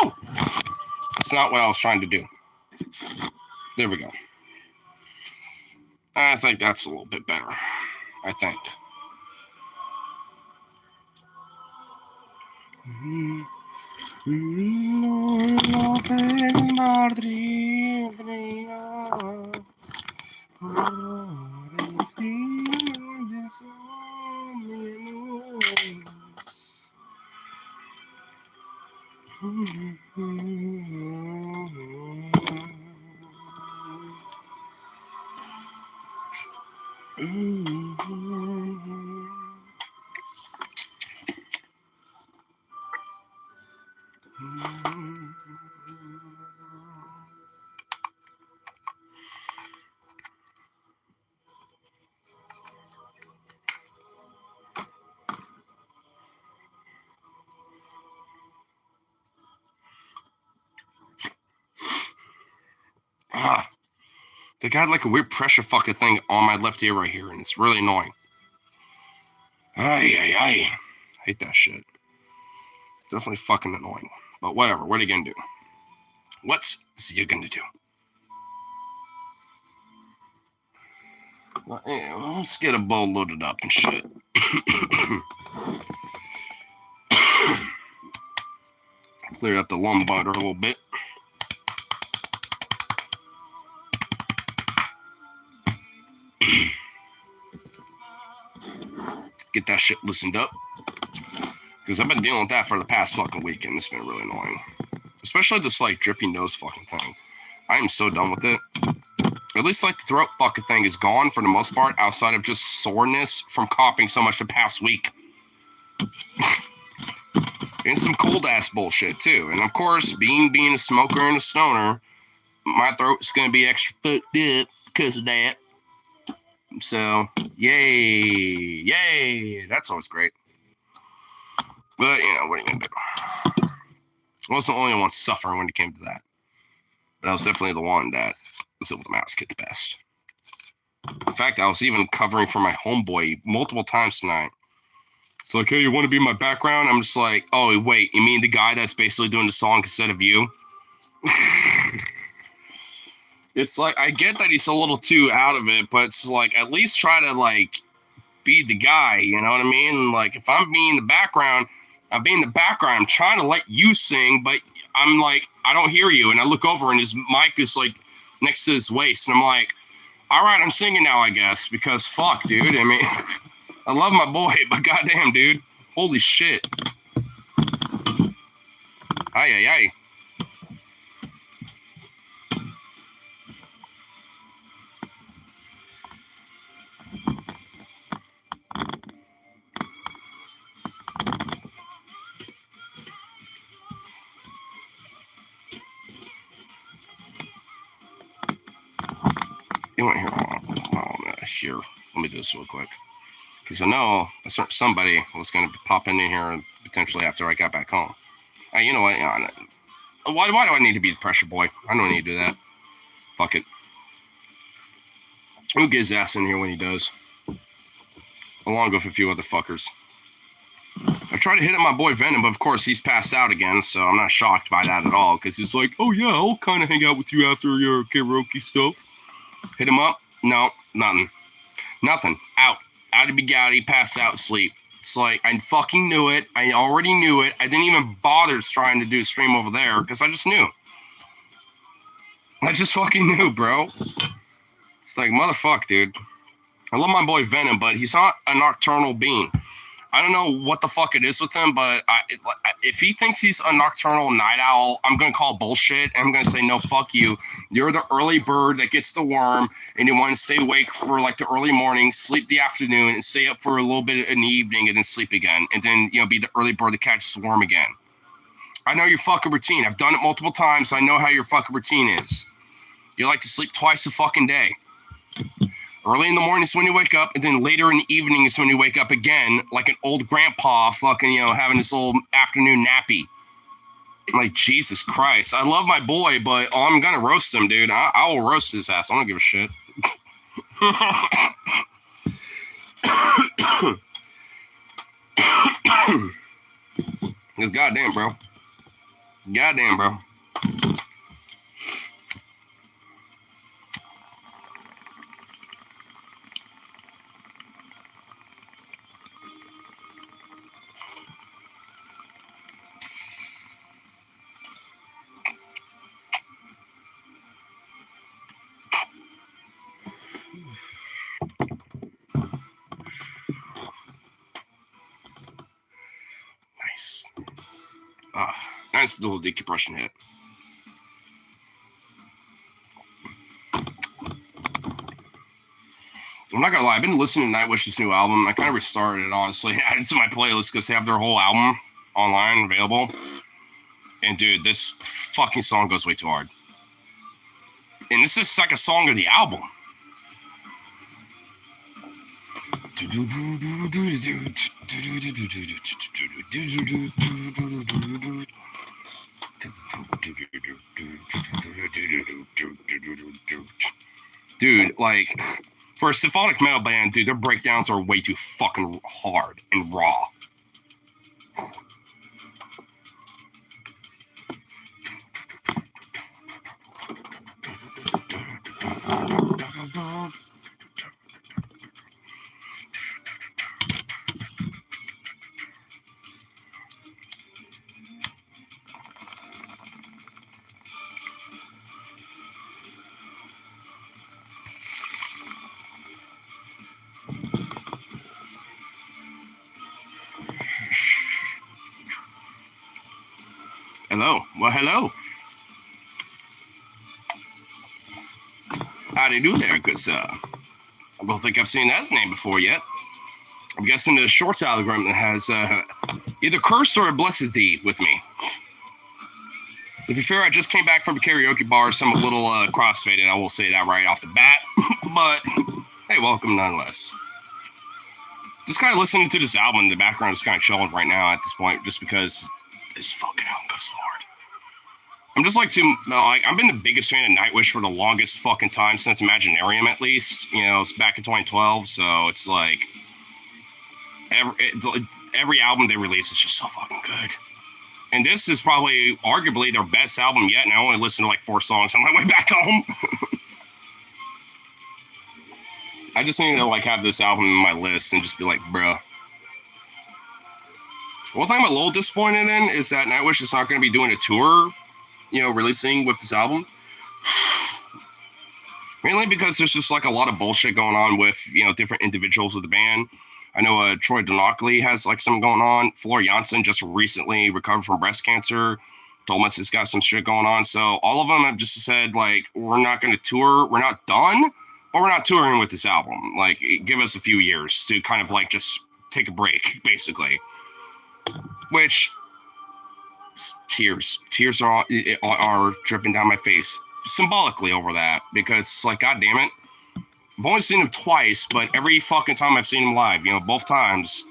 No! That's not what I was trying to do. There we go. I think that's a little bit better. I think. They got like a weird pressure fucking thing on my left ear right here, and it's really annoying. I hate that shit. It's definitely fucking annoying. But whatever, what are you gonna do? What's you gonna do? Well, anyway, let's get a bowl loaded up and shit. Clear out the lumbar a little bit. Get that shit loosened up. Because I've been dealing with that for the past fucking week, and it's been really annoying. Especially this, like, drippy nose fucking thing. I am so done with it. At least, like, the throat fucking thing is gone for the most part, outside of just soreness from coughing so much the past week. And some cold-ass bullshit, too. And, of course, being a smoker and a stoner, my throat's gonna be extra fucked up because of that. So, yay. That's always great. But, you know, what are you gonna do? I wasn't the only one suffering when it came to that. But I was definitely the one that was able to mask it the best. In fact, I was even covering for my homeboy multiple times tonight. It's like, hey, you want to be in my background? I'm just like, oh, wait, you mean the guy that's basically doing the song instead of you? It's like, I get that he's a little too out of it, but it's like, at least try to, like, be the guy, you know what I mean? Like, if I'm being the background, I'm trying to let you sing, but I'm like, I don't hear you. And I look over and his mic is, like, next to his waist. And I'm like, all right, I'm singing now, I guess, because fuck, dude. I mean, I love my boy, but goddamn, dude. Holy shit. Ay. You want here? Let me do this real quick. Because I know somebody was going to pop in here potentially after I got back home. You know what? Why do I need to be the pressure boy? I don't need to do that. Fuck it. Who gets ass in here when he does? Along with a few other fuckers. I tried to hit up my boy Venom, but of course he's passed out again, so I'm not shocked by that at all. Because he's like, oh yeah, I'll kind of hang out with you after your karaoke stuff. Hit him up? No, nothing. Out to be gouty, passed out, sleep. It's like, I fucking knew it. I already knew it. I didn't even bother trying to do a stream over there because I just knew. I just fucking knew, bro. It's like, motherfuck, dude. I love my boy Venom, but he's not a nocturnal being. I don't know what the fuck it is with him, but if he thinks he's a nocturnal night owl, I'm going to call bullshit, and I'm going to say, no, fuck you. You're the early bird that gets the worm, and you want to stay awake for, like, the early morning, sleep the afternoon, and stay up for a little bit in the evening, and then sleep again, and then, you know, be the early bird that catches the worm again. I know your fucking routine. I've done it multiple times. I know how your fucking routine is. You like to sleep twice a fucking day. Early in the morning is when you wake up, and then later in the evening is when you wake up again, like an old grandpa fucking, you know, having this little afternoon nappy. Like, Jesus Christ. I love my boy, but I'm going to roast him, dude. I will roast his ass. I don't give a shit. Because goddamn, bro. Goddamn, bro. Nice. Nice little decompression hit. I'm not gonna lie, I've been listening to Nightwish's new album. I kind of restarted it, honestly. Added to my playlist because they have their whole album online available. And dude, this fucking song goes way too hard. And this is like a song of the album. Dude, like, for a symphonic metal band, dude, their breakdowns are way too fucking hard and raw. Hello. Well, hello. How do you do there? Because I don't think I've seen that name before yet. I'm guessing the Shorts algorithm has either cursed or blessed thee with me. To be fair, I just came back from a karaoke bar, so I'm a little crossfaded. I will say that right off the bat. But, hey, welcome nonetheless. Just kind of listening to this album in the background is kind of chilling right now at this point, just because this fucking album goes so hard. I'm just like I've been the biggest fan of Nightwish for the longest fucking time since Imaginarium, at least. You know, it's back in 2012, so it's like every album they release is just so fucking good. And this is probably arguably their best album yet, and I only listened to like 4 songs on my way back home. I just need to like have this album in my list and just be like, bruh. One thing I'm a little disappointed in is that Nightwish is not going to be doing a tour, you know, releasing with this album. Mainly because there's just like a lot of bullshit going on with, you know, different individuals of the band. I know Troy Donockley has like some going on. Floor Jansen just recently recovered from breast cancer. Thomas has got some shit going on. So all of them have just said, like, we're not going to tour. We're not done, but we're not touring with this album. Like, give us a few years to kind of like just take a break, basically. Which, tears are dripping down my face symbolically over that, because, like, god damn it, I've only seen him twice, but every fucking time I've seen him live, you know, both times,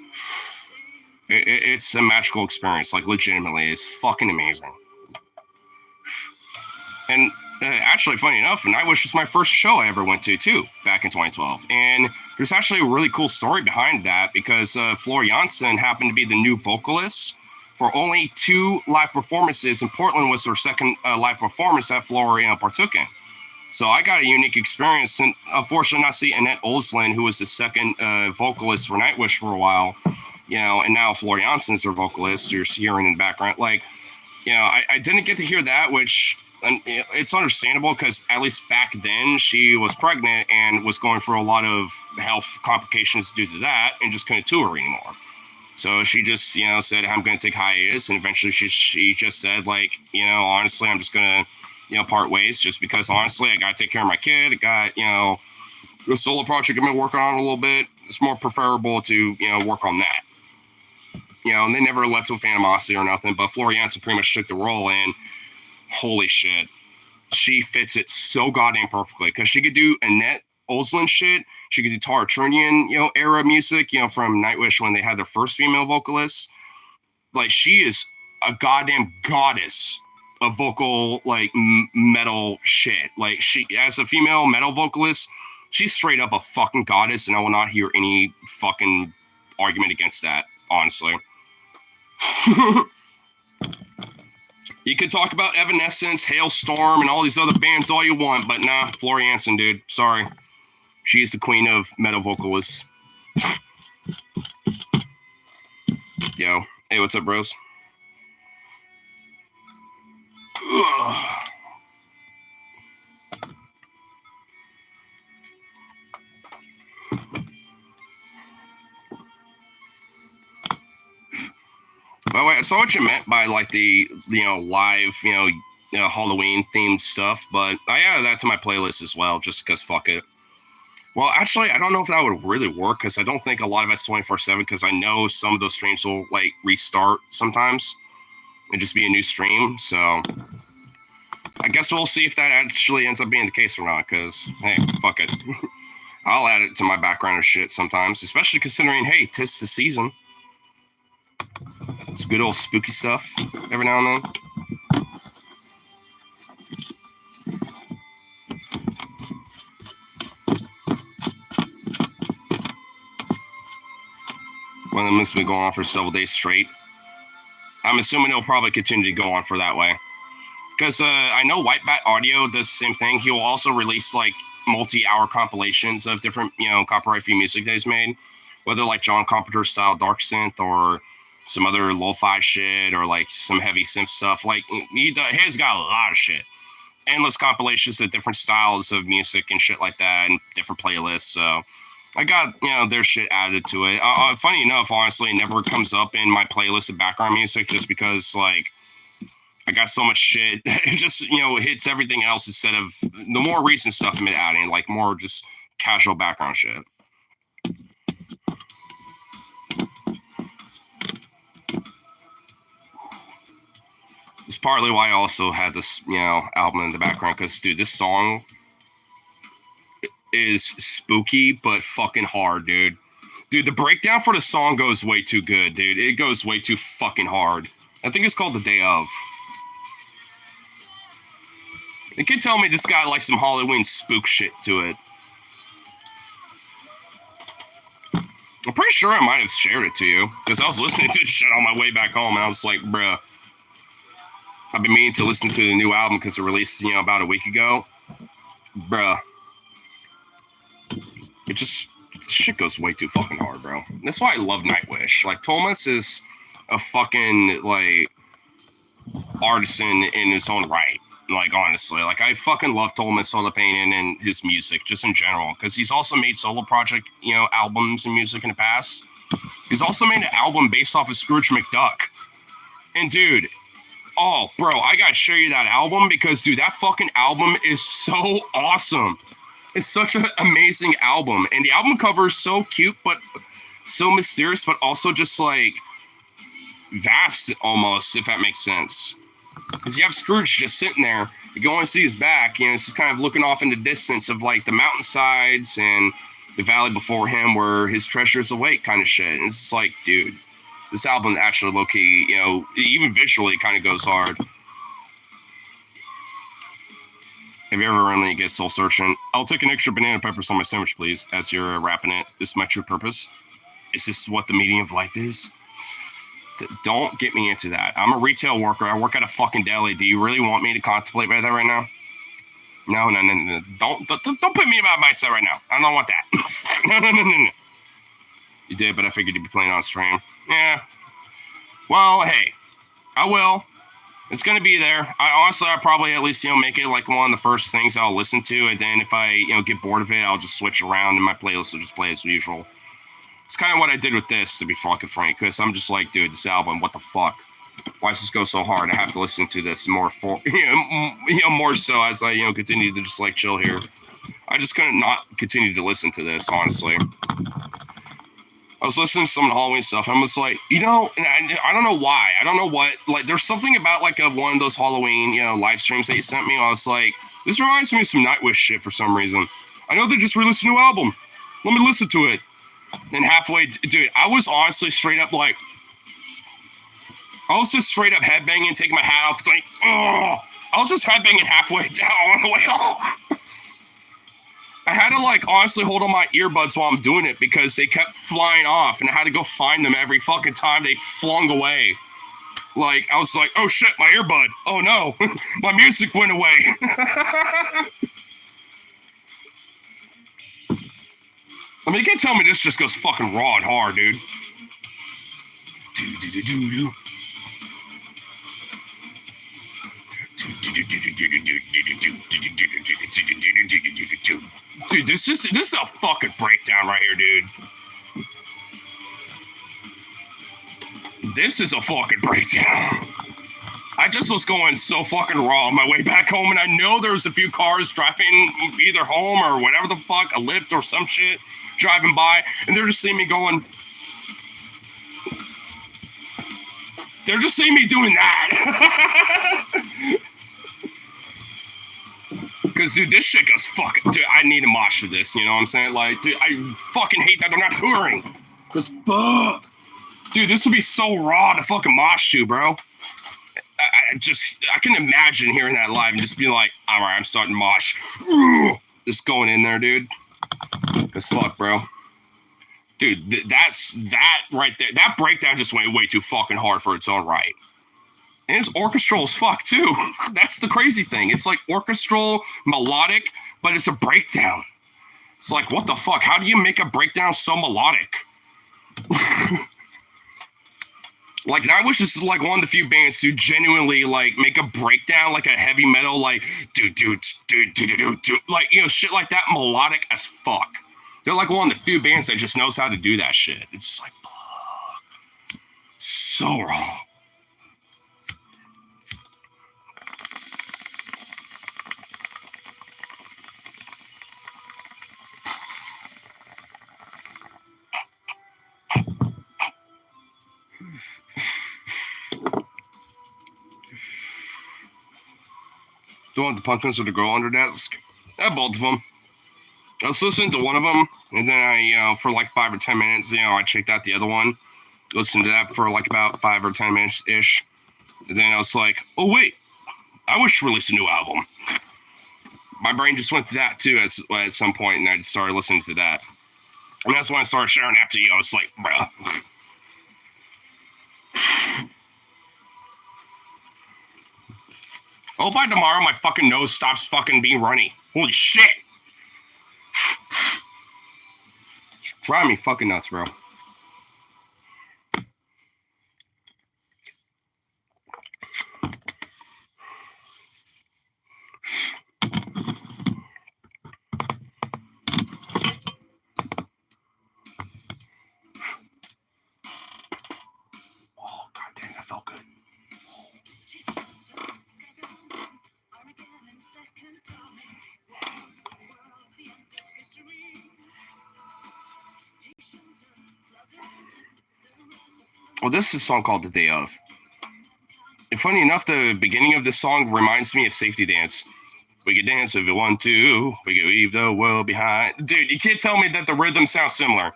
it's a magical experience. Like, legitimately, it's fucking amazing. And actually, funny enough, Nightwish was my first show I ever went to, too, back in 2012. And there's actually a really cool story behind that, because Floor Jansen happened to be the new vocalist for only 2 live performances, and Portland was their second live performance that Floor partook in. So I got a unique experience, and unfortunately not see Annette Olsland, who was the second vocalist for Nightwish for a while, you know, and now Floor Jansen's their vocalist, you're hearing in the background. Like, you know, I didn't get to hear that, which it's understandable, because at least back then she was pregnant and was going through a lot of health complications due to that and just couldn't tour anymore. So she just, you know, said, I'm going to take hiatus, and eventually she just said, like, you know, honestly, I'm just going to, you know, part ways, just because, honestly, I got to take care of my kid. I got, you know, a solo project I've been working on a little bit. It's more preferable to, you know, work on that. You know, and they never left with animosity or nothing, but Floor Jansen pretty much took the role, and holy shit, she fits it so goddamn perfectly, because she could do Annette Olsland shit. She could do Tara Turnian, you know, era music, you know, from Nightwish when they had their first female vocalist. Like, she is a goddamn goddess of vocal, like, metal shit. Like, she, as a female metal vocalist, she's straight up a fucking goddess, and I will not hear any fucking argument against that, honestly. You could talk about Evanescence, Hailstorm, and all these other bands all you want, but nah, Floor Jansen, dude. Sorry. She is the queen of metal vocalists. Yo. Hey, what's up, bros? Ugh. By the way, I saw what you meant by like the live Halloween themed stuff, but I added that to my playlist as well, just because fuck it. Well, actually, I don't know if that would really work because I don't think a lot of it's 24/7 because I know some of those streams will like restart sometimes and just be a new stream. So I guess we'll see if that actually ends up being the case or not. Because hey, fuck it, I'll add it to my background or shit sometimes, especially considering hey, 'tis the season. It's good old spooky stuff every now and then. One of them has been going on for several days straight. I'm assuming it'll probably continue to go on for that way. Because I know White Bat Audio does the same thing. He will also release like multi-hour compilations of different, copyright-free music that he's made. Whether like John Carpenter style dark synth or some other lo-fi shit or like some heavy synth stuff. Like he's got a lot of shit. Endless compilations of different styles of music and shit like that and different playlists. So I got, their shit added to it. Funny enough, honestly, it never comes up in my playlist of background music just because like I got so much shit. It just, hits everything else instead of the more recent stuff I'm adding, like more just casual background shit. It's partly why I also had this, album in the background because, dude, this song is spooky but fucking hard, dude. Dude, the breakdown for the song goes way too good, dude. It goes way too fucking hard. I think it's called The Day Of. You can tell me this guy likes some Halloween spook shit to it. I'm pretty sure I might have shared it to you because I was listening to this shit on my way back home and I was like, bruh. I've been meaning to listen to the new album because it released, about a week ago. Bruh. It just, shit goes way too fucking hard, bro. That's why I love Nightwish. Like, Thomas is a fucking, like, artisan in his own right. Like, honestly. Like, I fucking love Thomas Solo Painting and his music, just in general. Because he's also made solo project, albums and music in the past. He's also made an album based off of Scrooge McDuck. And, dude... Oh, bro, I gotta show you that album because, dude, that fucking album is so awesome. It's such an amazing album. And the album cover is so cute, but so mysterious, but also just, like, vast almost, if that makes sense. Because you have Scrooge just sitting there. You can only see his back. It's just kind of looking off in the distance of, like, the mountainsides and the valley before him where his treasures await kind of shit. And it's just like, dude. This album actually low-key, even visually kind of goes hard. Have you ever run any get soul searching? I'll take an extra banana peppers on my sandwich, please, as you're wrapping it. This is my true purpose. Is this what the meaning of life is? Don't get me into that. I'm a retail worker. I work at a fucking deli. Do you really want me to contemplate that right now? No. Don't put me in my mindset right now. I don't want that. No. You did, but I figured you'd be playing on stream. Yeah. Well, hey, I will. It's going to be there. I'll probably at least, make it like one of the first things I'll listen to. And then if I, get bored of it, I'll just switch around and my playlist will just play as usual. It's kind of what I did with this, to be fucking frank, because I'm just like, dude, this album, what the fuck? Why does this go so hard? I have to listen to this more more so as I, continue to just like chill here. I just couldn't not continue to listen to this, honestly. I was listening to some of the Halloween stuff. I'm just like, and I don't know why. I don't know what. Like, there's something about like one of those Halloween, live streams that you sent me. I was like, this reminds me of some Nightwish shit for some reason. I know they just released a new album. Let me listen to it. And halfway, dude, I was honestly straight up like, I was just straight up headbanging, taking my hat off, like, oh, I was just headbanging halfway down on the way home. I had to, like, honestly hold on my earbuds while I'm doing it because they kept flying off and I had to go find them every fucking time they flung away. Like, I was like, oh shit, my earbud. Oh no, my music went away. I mean, you can't tell me this just goes fucking raw and hard, dude. Dude, this is a fucking breakdown right here, dude. This is a fucking breakdown. I just was going so fucking raw on my way back home, and I know there was a few cars driving either home or whatever the fuck, a Lyft or some shit, driving by, and they're just seeing me going. They're just seeing me doing that. Because, dude, this shit goes fucking. Dude, I need a mosh for this, you know what I'm saying? Like, dude, I fucking hate that they're not touring. Because, fuck. Dude, this would be so raw to fucking mosh to, bro. I can imagine hearing that live and just being like, all right, I'm starting to mosh. Just going in there, dude. Because, fuck, bro. Dude, that right there. That breakdown just went way too fucking hard for its own right. And it's orchestral as fuck, too. That's the crazy thing. It's like orchestral, melodic, but it's a breakdown. It's like, what the fuck? How do you make a breakdown so melodic? Like, Nightwish is like one of the few bands who genuinely, like, make a breakdown, like a heavy metal, like, do, like, you know, shit like that, melodic as fuck. They're like one of the few bands that just knows how to do that shit. It's just like, fuck. So raw. The one with the pumpkins with the girl on her desk? Yeah, both of them. I was listening to one of them, and then I, for like 5 or 10 minutes, I checked out the other one. Listened to that for like about 5 or 10 minutes-ish. And then I was like, oh, wait. Nightwish released a new album. My brain just went to that, too, at some point, and I just started listening to that. And that's when I started sharing that to you. I was like, bruh. Oh, by tomorrow, my fucking nose stops fucking being runny. Holy shit. Drive me fucking nuts, bro. Oh, goddamn, that felt good. Well, this is a song called The Day Of. And funny enough, the beginning of this song reminds me of Safety Dance. We could dance if we want to. We could leave the world behind. Dude, you can't tell me that the rhythm sounds similar.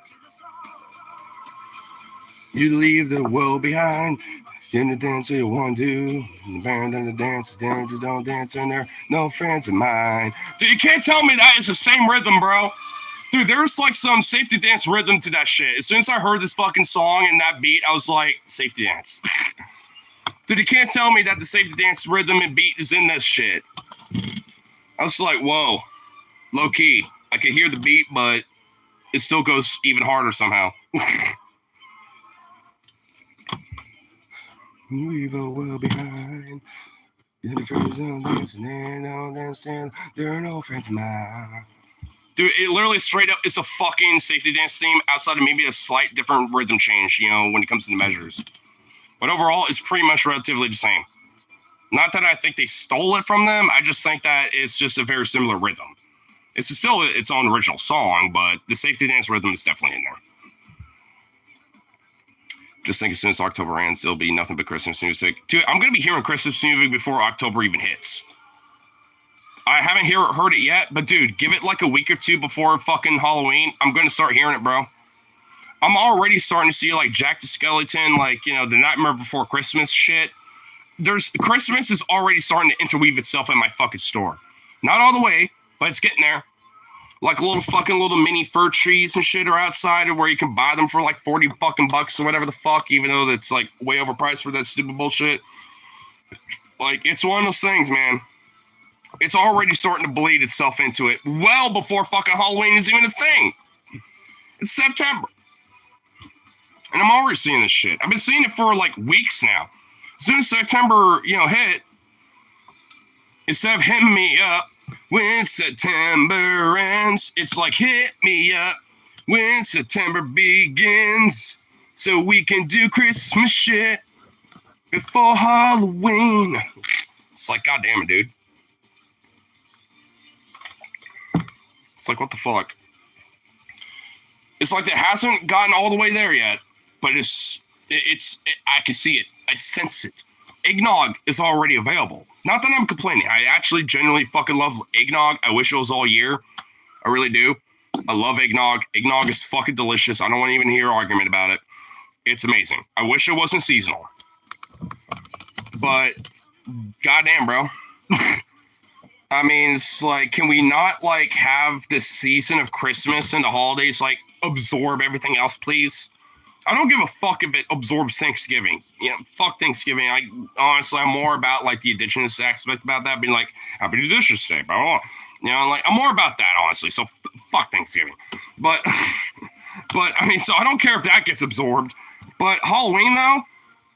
You leave the world behind. In the dance if you want to. The band and the dance, you don't dance in there. No friends of mine. Dude, you can't tell me that is the same rhythm, bro. Dude, there's like some Safety Dance rhythm to that shit. As soon as I heard this fucking song and that beat, I was like, Safety Dance. Dude, you can't tell me that the Safety Dance rhythm and beat is in this shit. I was like, whoa. Low key. I could hear the beat, but it still goes even harder somehow. Leave the world behind. The friends don't dance and they don't dance and there are no friends of mine. Dude, it literally straight up is a fucking Safety Dance theme outside of maybe a slight different rhythm change, when it comes to the measures. But overall, it's pretty much relatively the same. Not that I think they stole it from them. I just think that it's just a very similar rhythm. It's still its own original song, but the Safety Dance rhythm is definitely in there. Just think as soon as October ends, there'll be nothing but Christmas music. Dude, I'm going to be hearing Christmas music before October even hits. I haven't heard it yet, but dude, give it like a week or two before fucking Halloween. I'm going to start hearing it, bro. I'm already starting to see like Jack the Skeleton, like, the Nightmare Before Christmas shit. Christmas is already starting to interweave itself in my fucking store. Not all the way, but it's getting there. Like little mini fir trees and shit are outside where you can buy them for like 40 fucking bucks or whatever the fuck, even though that's like way overpriced for that stupid bullshit. Like, it's one of those things, man. It's already starting to bleed itself into it well before fucking Halloween is even a thing. It's September. And I'm already seeing this shit. I've been seeing it for like weeks now. As soon as September, hit, instead of hitting me up when September ends, it's like hit me up when September begins so we can do Christmas shit before Halloween. It's like, goddamn it, dude. It's like, what the fuck? It's like it hasn't gotten all the way there yet, but I can see it. I sense it. Eggnog is already available. Not that I'm complaining. I actually genuinely fucking love eggnog. I wish it was all year. I really do. I love eggnog. Eggnog is fucking delicious. I don't want to even hear an argument about it. It's amazing. I wish it wasn't seasonal. But, goddamn, bro. I mean, it's like, can we not, like, have this season of Christmas and the holidays, like, absorb everything else, please? I don't give a fuck if it absorbs Thanksgiving. Fuck Thanksgiving. Honestly, I'm more about, like, the indigenous aspect about that, being like, Happy Indigenous Day, blah, blah. Like, I'm more about that, honestly, so fuck Thanksgiving. But, I mean, so I don't care if that gets absorbed. But Halloween, though,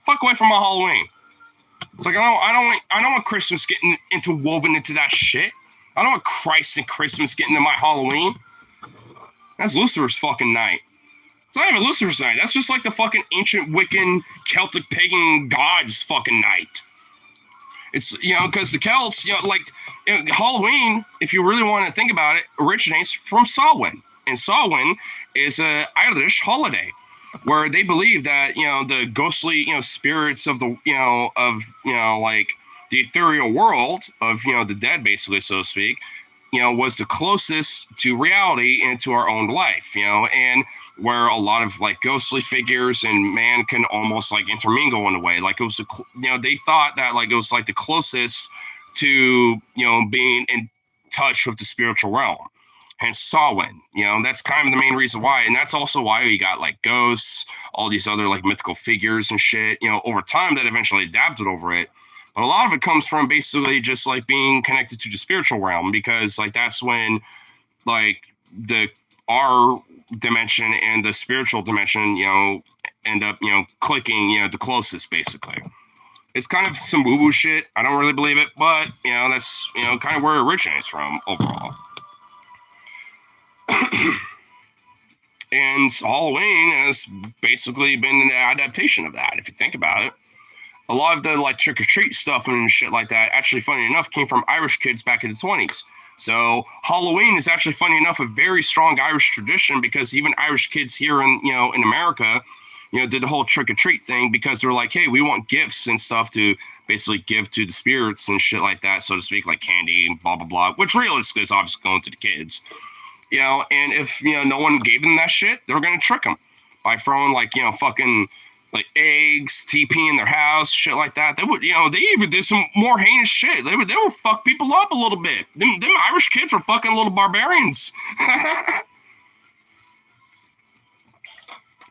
fuck away from my Halloween. It's like, I don't want Christmas getting woven into that shit. I don't want Christ and Christmas getting into my Halloween. That's Lucifer's fucking night. It's not even Lucifer's night. That's just like the fucking ancient Wiccan Celtic pagan gods fucking night. It's, because the Celts, Halloween, if you really want to think about it, originates from Samhain. And Samhain is an Irish holiday, where they believe that, the ghostly, spirits of the, like the ethereal world of, the dead, basically, so to speak, was the closest to reality and to our own life, and where a lot of like ghostly figures and man can almost like intermingle in a way. Like it was, they thought that like it was like the closest to, being in touch with the spiritual realm. Hence Samhain, that's kind of the main reason why. And that's also why we got like ghosts, all these other like mythical figures and shit, over time that eventually adapted over it. But a lot of it comes from basically just like being connected to the spiritual realm, because like that's when like our dimension and the spiritual dimension, end up, clicking, the closest basically. It's kind of some woo-woo shit. I don't really believe it, but that's, kind of where it originates from overall. And Halloween has basically been an adaptation of that, if you think about it. A lot of the like trick-or-treat stuff and shit like that, actually, funny enough, came from Irish kids back in the 1920s. So Halloween is actually, funny enough, a very strong Irish tradition, because even Irish kids here in, in America, did the whole trick-or-treat thing, because they're like, hey, we want gifts and stuff to basically give to the spirits and shit like that, so to speak, like candy and blah, blah, blah, which realistically is obviously going to the kids. And if, no one gave them that shit, they were going to trick them by throwing, like, fucking, like, eggs, TP in their house, shit like that. They would, they even did some more heinous shit. They would fuck people up a little bit. Them Irish kids were fucking little barbarians.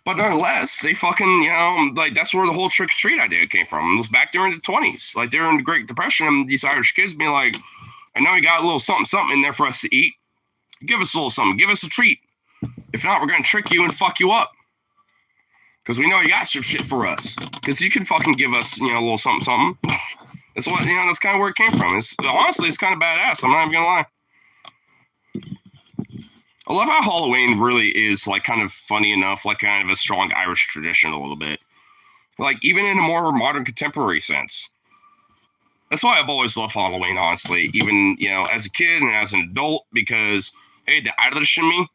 But nonetheless, they fucking, like, that's where the whole trick-or-treat idea came from. It was back during the 1920s. Like, during the Great Depression, these Irish kids being like, I know you got a little something in there for us to eat. Give us a little something. Give us a treat. If not, we're going to trick you and fuck you up. Because we know you got some shit for us. Because you can fucking give us, a little something. That's what, that's kind of where it came from. Honestly, it's kind of badass. I'm not even going to lie. I love how Halloween really is, like, kind of funny enough, like, kind of a strong Irish tradition a little bit. Like, even in a more modern contemporary sense. That's why I've always loved Halloween, honestly. Even, as a kid and as an adult, because, hey, the Irish in me,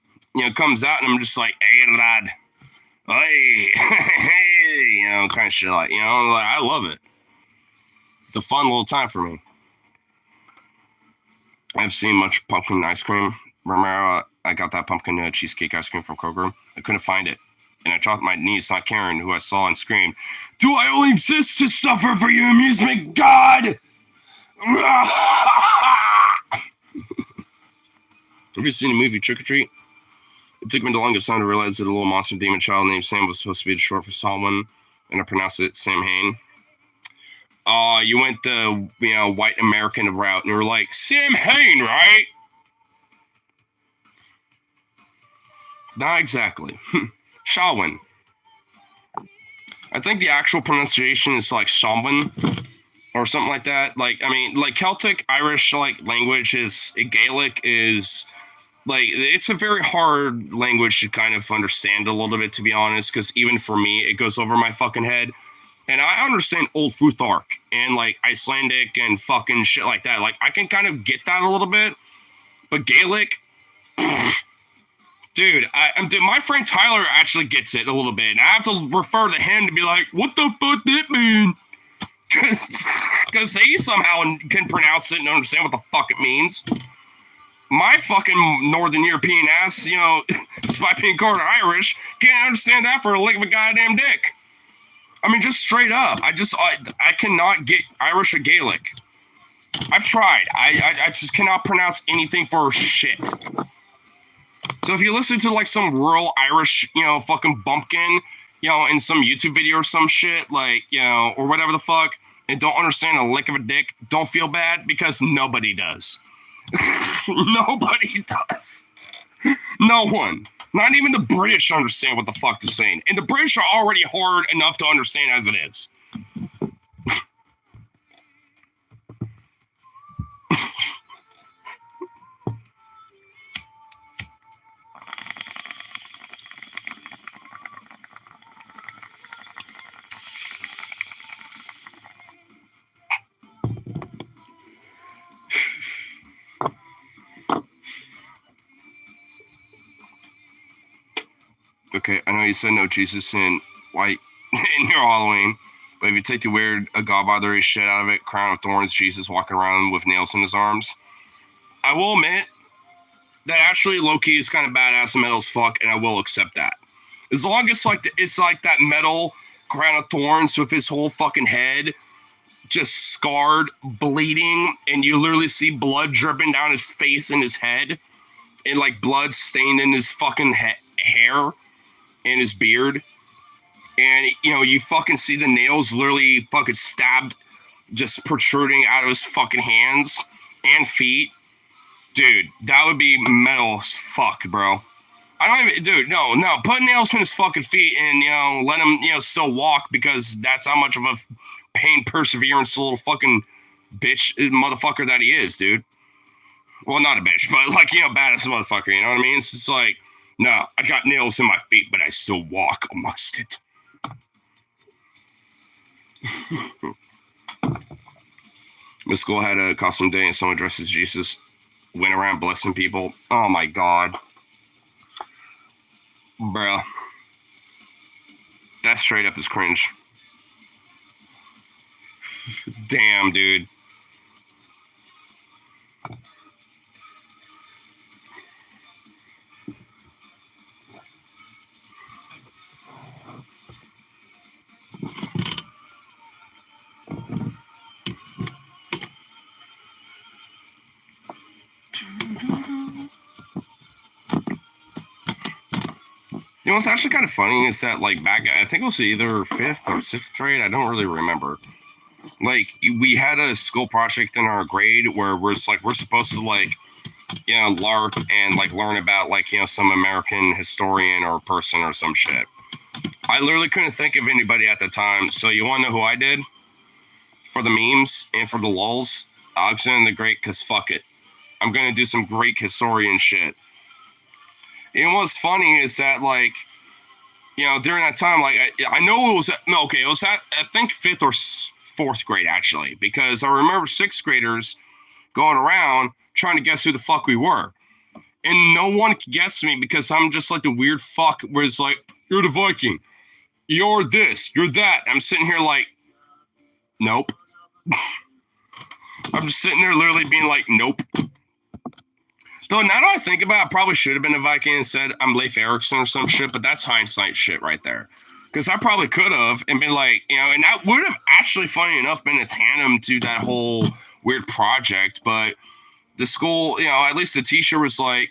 comes out and I'm just like, hey, lad. Hey, hey, kind of shit like, like, I love it. It's a fun little time for me. I've seen much pumpkin ice cream. Remember, I got that pumpkin cheesecake ice cream from Kroger. I couldn't find it. And I dropped my niece, not Karen, who I saw and screamed, do I only exist to suffer for your amusement, God? Have you seen the movie Trick or Treat? It took me the longest time to realize that a little monster demon child named Sam was supposed to be short for Solomon, and I pronounced it Sam Hain. You went the white American route, and you were like, Sam Hain, right? Not exactly. Shawin. I think the actual pronunciation is like Shawin or something like that. Like, I mean, like Celtic Irish like language is Gaelic is like it's a very hard language to kind of understand a little bit, to be honest, because even for me, it goes over my fucking head. And I understand Old Futhark and like Icelandic and fucking shit like that. Like I can kind of get that a little bit, but Gaelic, dude, dude, my friend Tyler actually gets it a little bit. And I have to refer to him to be like, what the fuck that mean? Because he somehow can pronounce it and understand what the fuck it means. My fucking Northern European ass, despite being called Irish, can't understand that for a lick of a goddamn dick. I mean, just straight up. I cannot get Irish or Gaelic. I've tried. I just cannot pronounce anything for shit. So if you listen to like some rural Irish, fucking bumpkin, in some YouTube video or some shit, like, or whatever the fuck, and don't understand a lick of a dick, don't feel bad because nobody does. Nobody does. No one. Not even the British understand what the fuck they're saying. And the British are already hard enough to understand as it is. Okay, I know you said no Jesus in white in your Halloween, but if you take the weird godbothery shit out of it, crown of thorns, Jesus walking around with nails in his arms, I will admit that actually low-key is kind of badass and metal as fuck, and I will accept that. As long as it's like that metal crown of thorns with his whole fucking head just scarred, bleeding, and you literally see blood dripping down his face and his head, and like blood stained in his fucking hair and his beard, and you fucking see the nails literally fucking stabbed, just protruding out of his fucking hands and feet. Dude, that would be metal as fuck, bro. I don't even, dude, no, put nails in his fucking feet and, let him, still walk, because that's how much of a pain perseverance little fucking bitch motherfucker that he is, dude. Well, not a bitch, but like, badass motherfucker, you know what I mean? It's just like, no, I got nails in my feet, but I still walk amongst it. Miss School had a costume day and someone dressed as Jesus went around blessing people. Oh my God. Bruh. That straight up is cringe. Damn, dude. What's actually kind of funny is that, like, back, I think it was either 5th or 6th grade, I don't really remember. Like, we had a school project in our grade where we're supposed to, like, LARP and, like, learn about, like, some American historian or person or some shit. I literally couldn't think of anybody at the time. So you want to know who I did? For the memes and for the lulz, Alexander the Great, because fuck it. I'm going to do some Greek historian shit. And what's funny is that, like, during that time, like, I know it was, it was at, I think, 5th or 4th grade, actually, because I remember 6th graders going around trying to guess who the fuck we were. And no one could guess me because I'm just like the weird fuck where it's like, you're the Viking. You're this. You're that. I'm sitting here like, nope. I'm just sitting there literally being like, nope. Though now that I think about it, I probably should have been a Viking and said I'm Leif Erikson or some shit, but that's hindsight shit right there. Because I probably could have and been like, and that would have actually, funny enough, been a tandem to that whole weird project. But the school, at least the teacher was like,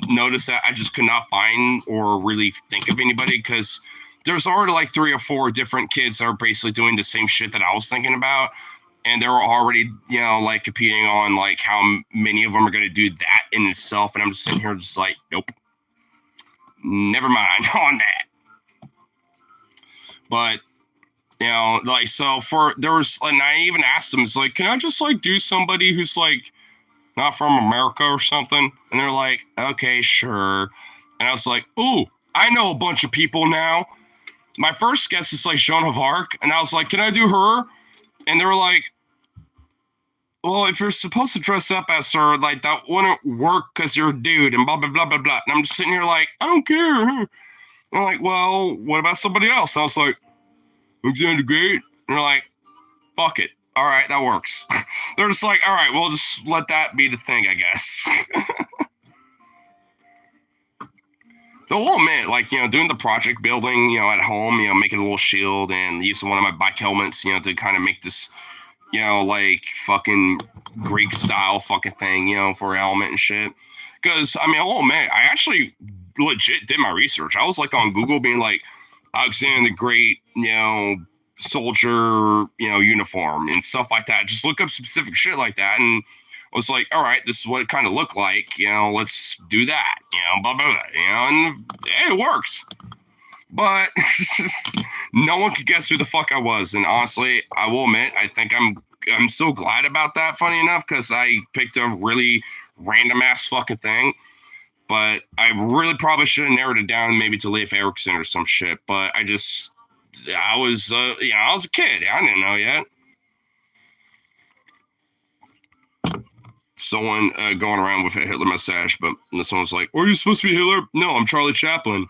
noticed that I just could not find or really think of anybody because there's already like 3 or 4 different kids that are basically doing the same shit that I was thinking about. And they were already, like competing on like how many of them are going to do that in itself. And I'm just sitting here just like, nope, never mind on that. But, like, so and I even asked them, it's like, can I just like do somebody who's like not from America or something? And they're like, okay, sure. And I was like, ooh, I know a bunch of people now. My first guess is like Joan of Arc. And I was like, can I do her? And they were like, well, if you're supposed to dress up as her, like, that wouldn't work because you're a dude and blah, blah, blah, blah, blah. And I'm just sitting here like, I don't care. And I'm like, well, what about somebody else? And I was like, Alexander Great. And they're like, fuck it. All right, that works. They're just like, all right, we'll just let that be the thing, I guess. They'll admit, like, doing the project building, at home, making a little shield and using one of my bike helmets, to kind of make this, like fucking Greek style fucking thing, for a helmet and shit. Because, I mean, I'll admit, I actually legit did my research. I was like on Google being like, Alexander the Great, soldier, uniform and stuff like that. Just look up specific shit like that. And I was like, all right, this is what it kind of looked like, let's do that, blah, blah, blah, and it works. But no one could guess who the fuck I was. And honestly, I will admit, I think I'm still glad about that, funny enough, because I picked a really random ass fucking thing. But I really probably should have narrowed it down maybe to Leif Erikson or some shit. But I was a kid. I didn't know yet. Someone going around with a Hitler mustache, but someone was like, are you supposed to be Hitler? No, I'm Charlie Chaplin.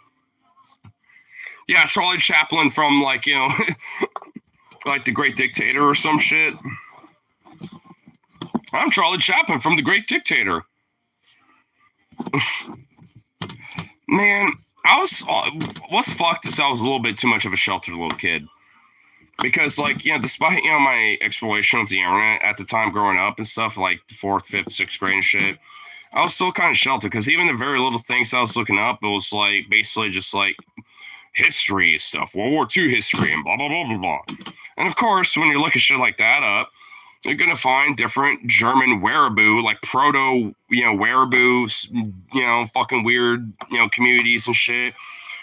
Yeah, Charlie Chaplin from like, like The Great Dictator or some shit. I'm Charlie Chaplin from The Great Dictator. Man, what's fucked is I was a little bit too much of a sheltered little kid. Because, like, despite, my exploration of the internet at the time growing up and stuff, like 4th, 5th, 6th grade and shit, I was still kind of sheltered. Because even the very little things I was looking up, it was, like, basically just, like, history stuff, World War II history and blah, blah, blah, blah, blah. And, of course, when you're looking shit like that up, you're going to find different German wereaboo, like proto, wereaboo, fucking weird, communities and shit.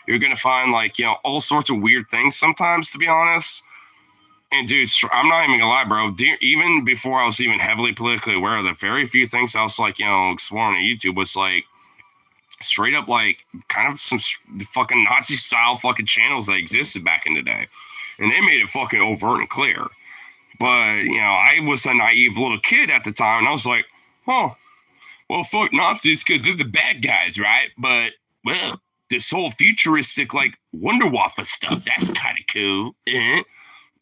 You're going to find, like, all sorts of weird things sometimes, to be honest. And dude, I'm not even gonna lie, bro. Even before I was even heavily politically aware of the very few things I was like, exploring on YouTube was like straight up like kind of some fucking Nazi style fucking channels that existed back in the day. And they made it fucking overt and clear. But, I was a naive little kid at the time and I was like, oh, well, fuck Nazis because they're the bad guys, right? But, well, this whole futuristic like Wonder Waffle stuff, that's kind of cool.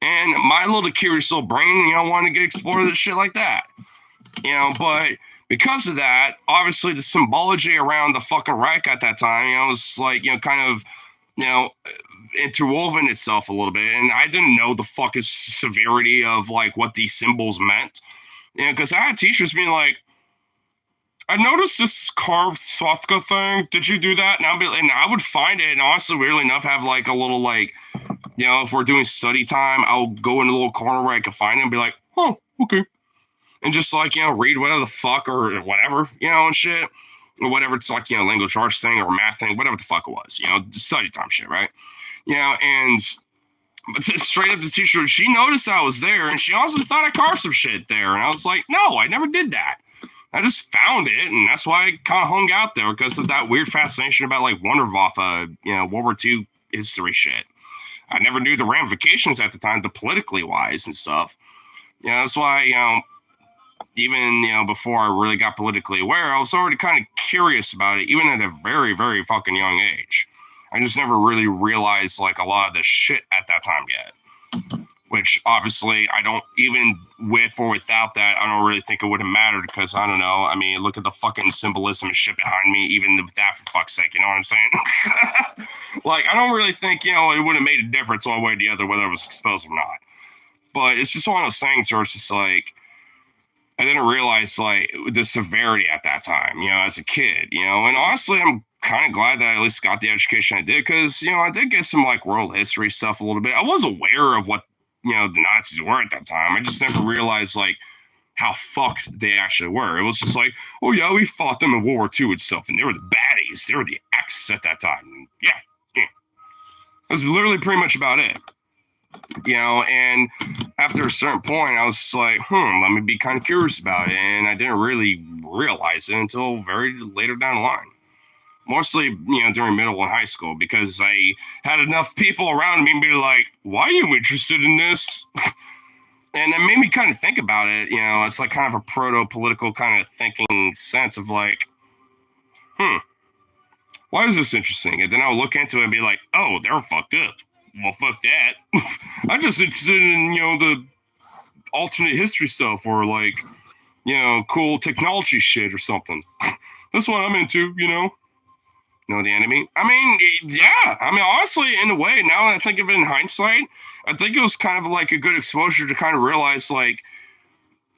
And my little curious little brain, wanted to get explore this shit like that. But because of that, obviously the symbology around the fucking Reich at that time, was like, kind of, interwoven itself a little bit. And I didn't know the fucking severity of like what these symbols meant. Because I had teachers being like, I noticed this carved swastika thing. Did you do that? And I would find it, and honestly, weirdly enough, have like a little like, if we're doing study time, I'll go in a little corner where I can find it and be like, oh, okay. And just like, read whatever the fuck or whatever, and shit. Or whatever it's like, language arts thing or math thing, whatever the fuck it was, study time shit, right? And straight up the teacher, she noticed I was there and she also thought I carved some shit there. And I was like, no, I never did that. I just found it, and that's why I kind of hung out there because of that weird fascination about like Wunderwaffe, World War II history shit. I never knew the ramifications at the time, the politically wise and stuff. That's why, even, before I really got politically aware, I was already kind of curious about it, even at a very, very fucking young age. I just never really realized like a lot of the shit at that time yet. Which obviously I don't, even with or without that, I don't really think it would have mattered because I don't know. I mean, look at the fucking symbolism and shit behind me, even with that, for fuck's sake, you know what I'm saying? Like, I don't really think, it would have made a difference one way or the other, whether it was exposed or not. But it's just one of those things where it's just like, I didn't realize like the severity at that time, as a kid, and honestly, I'm kind of glad that I at least got the education I did because, I did get some like world history stuff a little bit. I was aware of what, the Nazis were at that time. I just never realized like how fucked they actually were. It was just like, oh yeah, we fought them in World War II and stuff, and they were the baddies. They were the Axis at that time. And yeah. That's literally pretty much about it. And after a certain point, I was like, let me be kind of curious about it. And I didn't really realize it until very later down the line. Mostly, during middle and high school, because I had enough people around me be like, why are you interested in this? And it made me kind of think about it. It's like kind of a proto-political kind of thinking sense of like, why is this interesting? And then I'll look into it and be like, oh, they're fucked up. Well, fuck that. I'm just interested in, the alternate history stuff or like, cool technology shit or something. That's what I'm into, Know the enemy? I mean, yeah. I mean, honestly, in a way, now that I think of it in hindsight, I think it was kind of like a good exposure to kind of realize like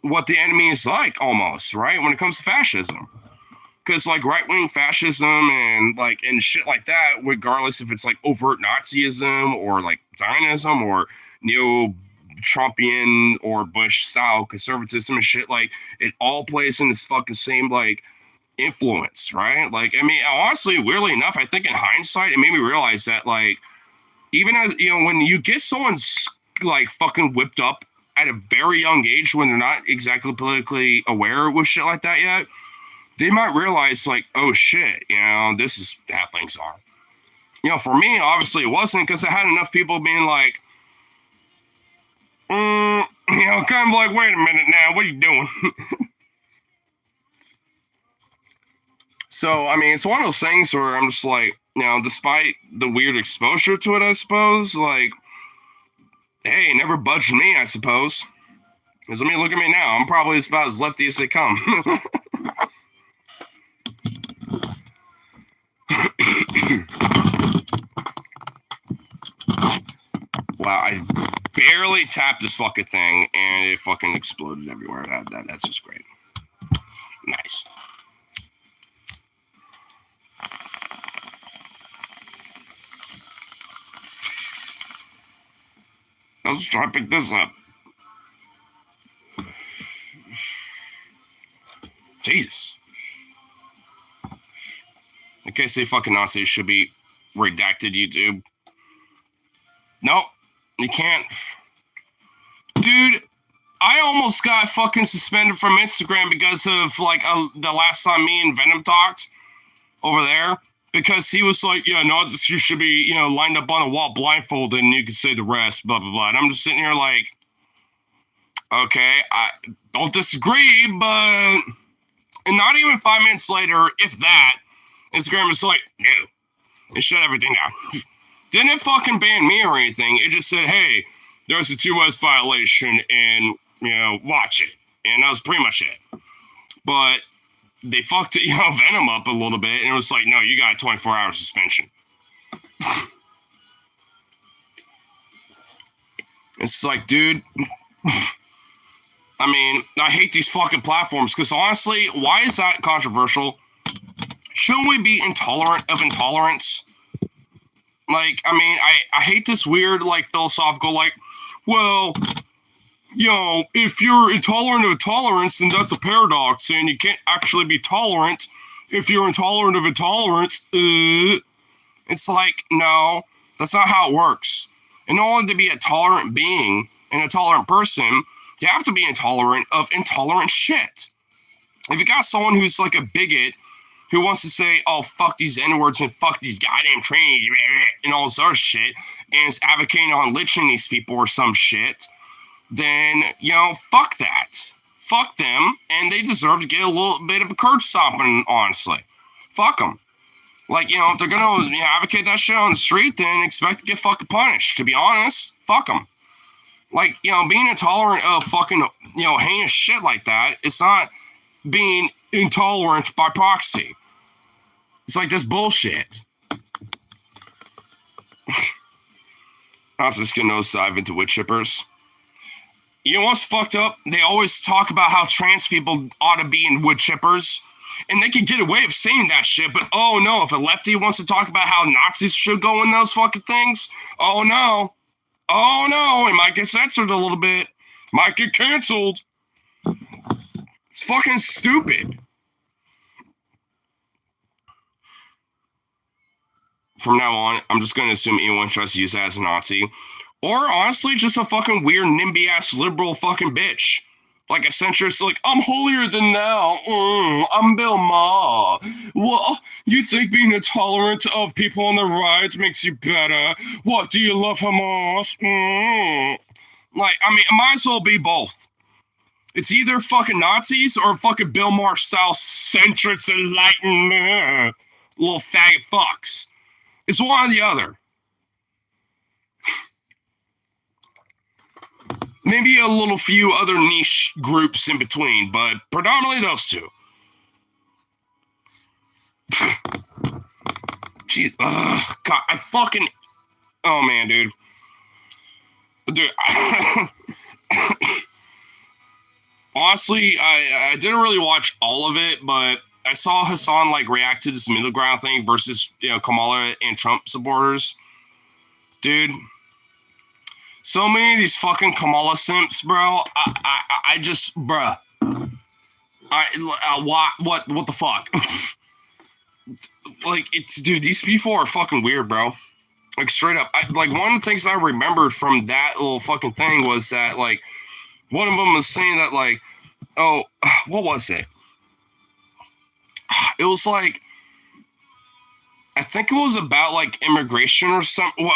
what the enemy is like almost, right? When it comes to fascism. Because like right-wing fascism and shit like that, regardless if it's like overt Nazism or like Zionism or neo-Trumpian or Bush-style conservatism and shit, like it all plays in this fucking same like influence, right? Like, I mean, honestly, weirdly enough, I think in hindsight, it made me realize that like even as when you get someone like fucking whipped up at a very young age when they're not exactly politically aware with shit like that yet, they might realize like, oh shit, this is how things are. For me, obviously it wasn't because I had enough people being like, kind of like, wait a minute now, what are you doing? So, I mean, it's one of those things where I'm just like, despite the weird exposure to it, I suppose, like, hey, it never budged me, I suppose. Because, I mean, look at me now. I'm probably about as lefty as they come. Wow, I barely tapped this fucking thing, and it fucking exploded everywhere. That's just great. Nice. I was just trying to pick this up. Jesus. In case they fucking Nazis should be redacted, YouTube. Nope, you can't. Dude, I almost got fucking suspended from Instagram because of like the last time me and Venom talked over there. Because he was like, yeah, no, you should be, lined up on a wall blindfolded and you can say the rest, blah, blah, blah. And I'm just sitting here like, okay, I don't disagree, but and not even 5 minutes later, if that, Instagram was like, no, and shut everything down. Didn't fucking ban me or anything. It just said, hey, there's a 2S violation and, watch it. And that was pretty much it. But they fucked Venom up a little bit, and it was like, no, you got a 24-hour suspension. It's like, dude, I mean, I hate these fucking platforms, because honestly, why is that controversial? Shouldn't we be intolerant of intolerance? Like, I mean, I hate this weird, like, philosophical, like, well, if you're intolerant of intolerance, then that's a paradox, and you can't actually be tolerant if you're intolerant of intolerance. It's like, no, that's not how it works. In order to be a tolerant being and a tolerant person, you have to be intolerant of intolerant shit. If you got someone who's like a bigot who wants to say, oh, fuck these N-words and fuck these goddamn trainees and all this other shit, and is advocating on lynching these people or some shit, then, fuck that. Fuck them, and they deserve to get a little bit of a curb stomping, honestly. Fuck them. Like, if they're gonna advocate that shit on the street, then expect to get fucking punished, to be honest. Fuck them. Like, being intolerant of fucking, heinous shit like that, it's not being intolerant by proxy. It's like, that's bullshit. I was just gonna dive into wood chippers. You know what's fucked up? They always talk about how trans people ought to be in wood chippers. And they can get away with saying that shit, but oh no, if a lefty wants to talk about how Nazis should go in those fucking things, oh no, it might get censored a little bit. Might get canceled. It's fucking stupid. From now on, I'm just going to assume anyone tries to use that as a Nazi. Or honestly, just a fucking weird NIMBY-ass liberal fucking bitch. Like a centrist, like, I'm holier than thou. I'm Bill Maher. Well, you think being intolerant of people on the right makes you better? What, do you love Hamas? Like, I mean, it might as well be both. It's either fucking Nazis or fucking Bill Maher style centrist enlightenment little faggot fucks. It's one or the other. Maybe a little few other niche groups in between, but predominantly those two. Jeez, God, I fucking... Oh, man, dude. Dude, honestly, I didn't really watch all of it, but I saw Hassan, like, react to this middle ground thing versus, you know, Kamala and Trump supporters. Dude... So many of these fucking Kamala simps, bro. I just, bruh. What the fuck? Like, dude, these people are fucking weird, bro. Like, straight up. Like, one of the things I remembered from that little fucking thing was that, like, one of them was saying that, like, oh, what was it? It was like, I think it was about, like, immigration or something.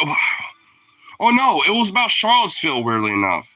Oh, no, it was about Charlottesville, weirdly enough.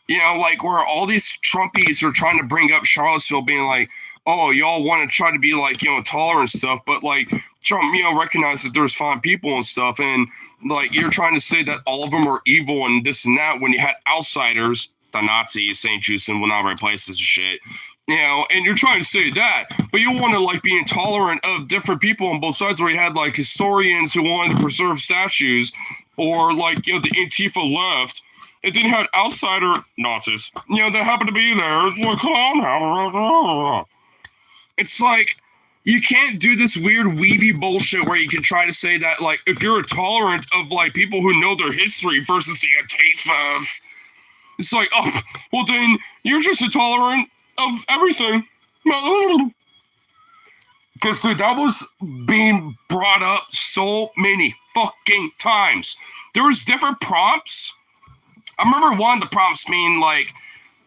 You know, like, where all these Trumpies are trying to bring up Charlottesville, being like, oh, y'all want to try to be, like, you know, tolerant stuff, but, like, Trump, you know, recognized that there's fine people and stuff, and, like, you're trying to say that all of them are evil and this and that when you had outsiders, the Nazis, St. Jude's and not right places and shit, you know, and you're trying to say that, but you want to, like, be intolerant of different people on both sides, where you had, like, historians who wanted to preserve statues, or, like, you know, the Antifa left. It didn't have outsider Nazis, you know, that happened to be there. Like, come on now. It's like, you can't do this weird weavy bullshit where you can try to say that, like, if you're intolerant of, like, people who know their history versus the Antifa, it's like, oh, well, then you're just intolerant of everything. Because, dude, that was being brought up so many fucking times. There was different prompts. I remember one of the prompts being like,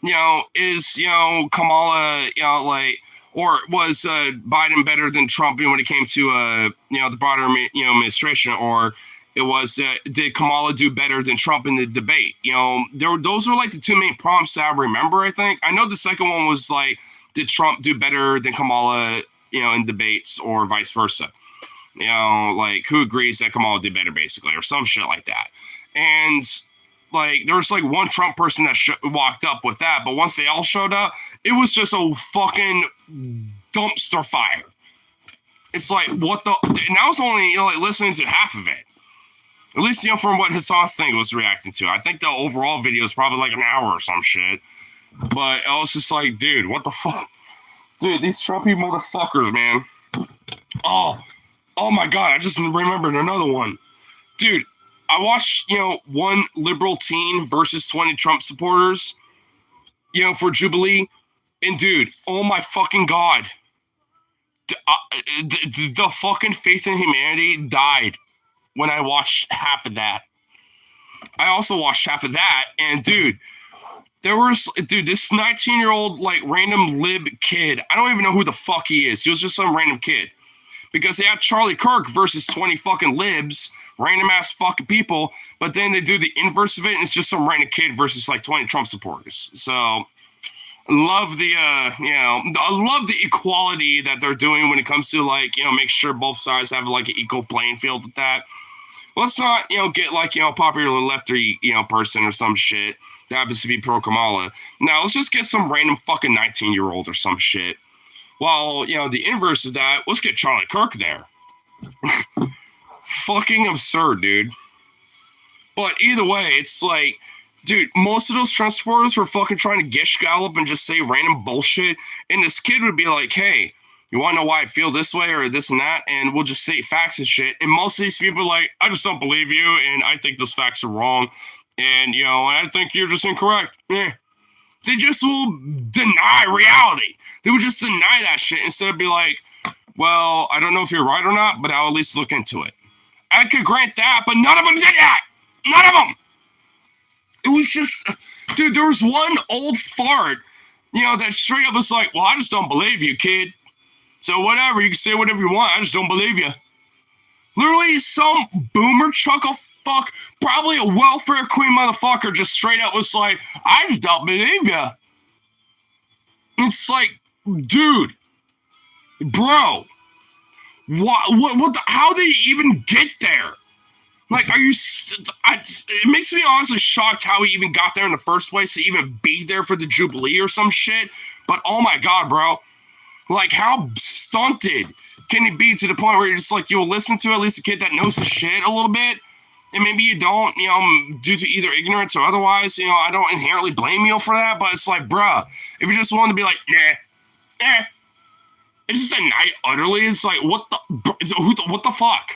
you know, is, you know, Kamala, you know, like, or was Biden better than Trump when it came to, you know, the broader, you know, administration, or it was, did Kamala do better than Trump in the debate? You know, those were like the two main prompts that I remember, I think. I know the second one was like, did Trump do better than Kamala, you know, in debates, or vice versa? You know, like, who agrees that Kamala did better, basically, or some shit like that. And, like, there was, like, one Trump person that walked up with that, but once they all showed up, it was just a fucking dumpster fire. It's like, what the... And I was only, you know, like, listening to half of it. At least, you know, from what Hassan's thing was reacting to. I think the overall video is probably, like, an hour or some shit. But I was just like, dude, what the fuck? Dude, these Trumpy motherfuckers, man. Oh my God, I just remembered another one. Dude, I watched, you know, one liberal teen versus 20 Trump supporters, you know, for Jubilee. And dude, oh my fucking God. The fucking faith in humanity died when I watched half of that. I also watched half of that, and dude, this 19-year-old, like, random lib kid. I don't even know who the fuck he is. He was just some random kid. Because they had Charlie Kirk versus 20 fucking libs, random ass fucking people, but then they do the inverse of it, and it's just some random kid versus, like, 20 Trump supporters. So, love the, you know, I love the equality that they're doing when it comes to, like, you know, make sure both sides have, like, an equal playing field with that. Let's not, you know, get, like, you know, a popular lefty, you know, person or some shit that happens to be pro Kamala. Now, let's just get some random fucking 19-year-old or some shit. While, you know, the inverse of that, let's get Charlie Kirk there. Fucking absurd, dude. But either way, it's like, Dude, most of those Trump supporters were fucking trying to gish gallop and just say random bullshit. And this kid would be like, hey, you want to know why I feel this way or this and that? And we'll just say facts and shit. And most of these people are like, I just don't believe you. And I think those facts are wrong. And, you know, I think you're just incorrect. Yeah. They just will deny reality. They would just deny that shit instead of be like, well, I don't know if you're right or not, but I'll at least look into it. I could grant that, but none of them did that. None of them. It was just, dude, there was one old fart, you know, that straight up was like, well, I just don't believe you, kid. So whatever, you can say whatever you want. I just don't believe you. Literally some boomer chuckle fuck, probably a welfare queen motherfucker just straight up was like, I just don't believe you. It's like, dude, bro, what how did you even get there? Like, are you, it makes me honestly shocked how he even got there in the first place to even be there for the Jubilee or some shit. But oh my God, bro. Like, how stunted can it be to the point where you're just like, you'll listen to at least a kid that knows his shit a little bit? And maybe you don't, you know, due to either ignorance or otherwise, you know, I don't inherently blame you for that, but it's like, bruh, if you just want to be like, it's just deny utterly, it's like, what the fuck?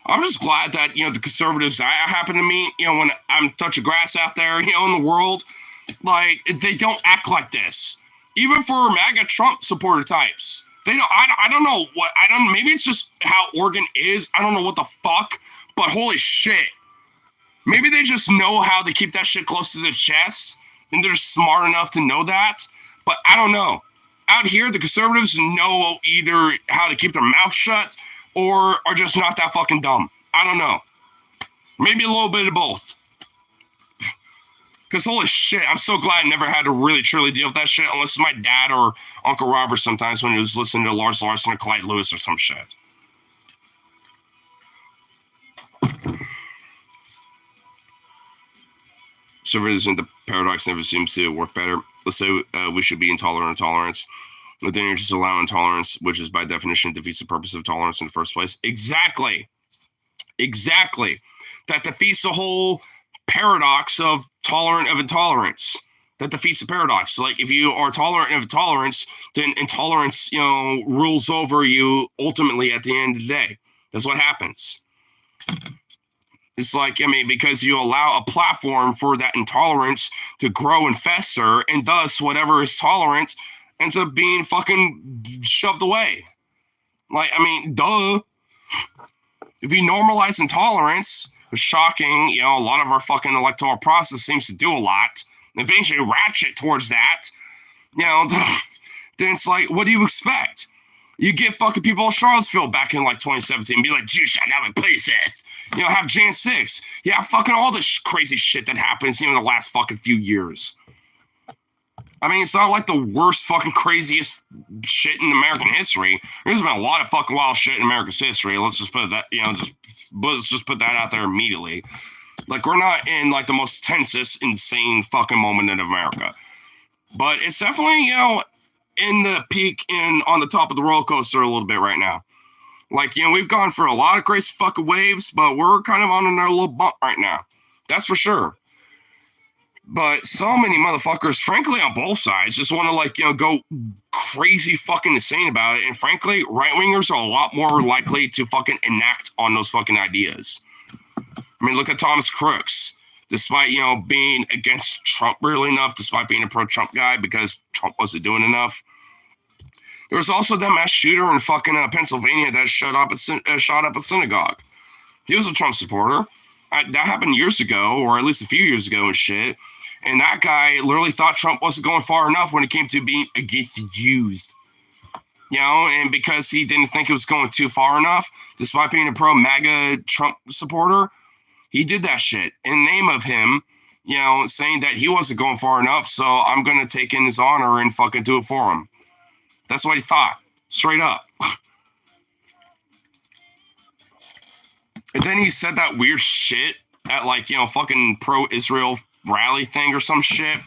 I'm just glad that, you know, the conservatives I happen to meet, you know, when I'm touching grass out there, you know, in the world, like, they don't act like this. Even for MAGA Trump supporter types. They don't, I don't know what, maybe it's just how Oregon is. I don't know what the fuck, but holy shit. Maybe they just know how to keep that shit close to their chest, and they're smart enough to know that, but I don't know. Out here, the conservatives know either how to keep their mouth shut or are just not that fucking dumb. I don't know. Maybe a little bit of both. Because holy shit, I'm so glad I never had to really truly deal with that shit unless my dad or Uncle Robert sometimes when he was listening to Lars Larson or Clyde Lewis or some shit. Conservatives in the paradox never seems to work better. Let's say we should be intolerant of tolerance. But then you're just allowing intolerance, which is by definition defeats the purpose of tolerance in the first place. Exactly. That defeats the whole paradox of tolerant of intolerance. That defeats the paradox. Like, if you are tolerant of intolerance, then intolerance, you know, rules over you ultimately at the end of the day. That's what happens. It's like, I mean, because you allow a platform for that intolerance to grow and fester, and thus whatever is tolerant ends up being fucking shoved away. Like, I mean, duh. If you normalize intolerance, it's shocking, you know, a lot of our fucking electoral process seems to do a lot. Eventually ratchet towards that, you know, then it's like, what do you expect? You get fucking people in Charlottesville back in like 2017, be like, you shall not replace it. You know, have Jan 6. Yeah, fucking all this crazy shit that happens, you know, in the last fucking few years. I mean, it's not like the worst fucking craziest shit in American history. There's been a lot of fucking wild shit in America's history. Let's just put that, you know, let's just put that out there immediately. Like, we're not in like the most tensest, insane fucking moment in America. But it's definitely, you know, in the peak and on the top of the roller coaster a little bit right now. Like, you know, we've gone for a lot of crazy fucking waves, but we're kind of on another little bump right now. That's for sure. But so many motherfuckers, frankly, on both sides, just want to, like, you know, go crazy fucking insane about it. And frankly, right-wingers are a lot more likely to fucking enact on those fucking ideas. I mean, look at Thomas Crooks. Despite, you know, being against Trump really enough, despite being a pro-Trump guy because Trump wasn't doing enough. There was also that mass shooter in fucking Pennsylvania that shot up a synagogue. He was a Trump supporter. That happened years ago, or at least a few years ago and shit. And that guy literally thought Trump wasn't going far enough when it came to being against the Jews. You know, and because he didn't think it was going too far enough, despite being a pro-MAGA Trump supporter, he did that shit in the name of him, you know, saying that he wasn't going far enough, so I'm going to take in his honor and fucking do it for him. That's what he thought. Straight up. And then he said that weird shit at, like, you know, fucking pro-Israel rally thing or some shit.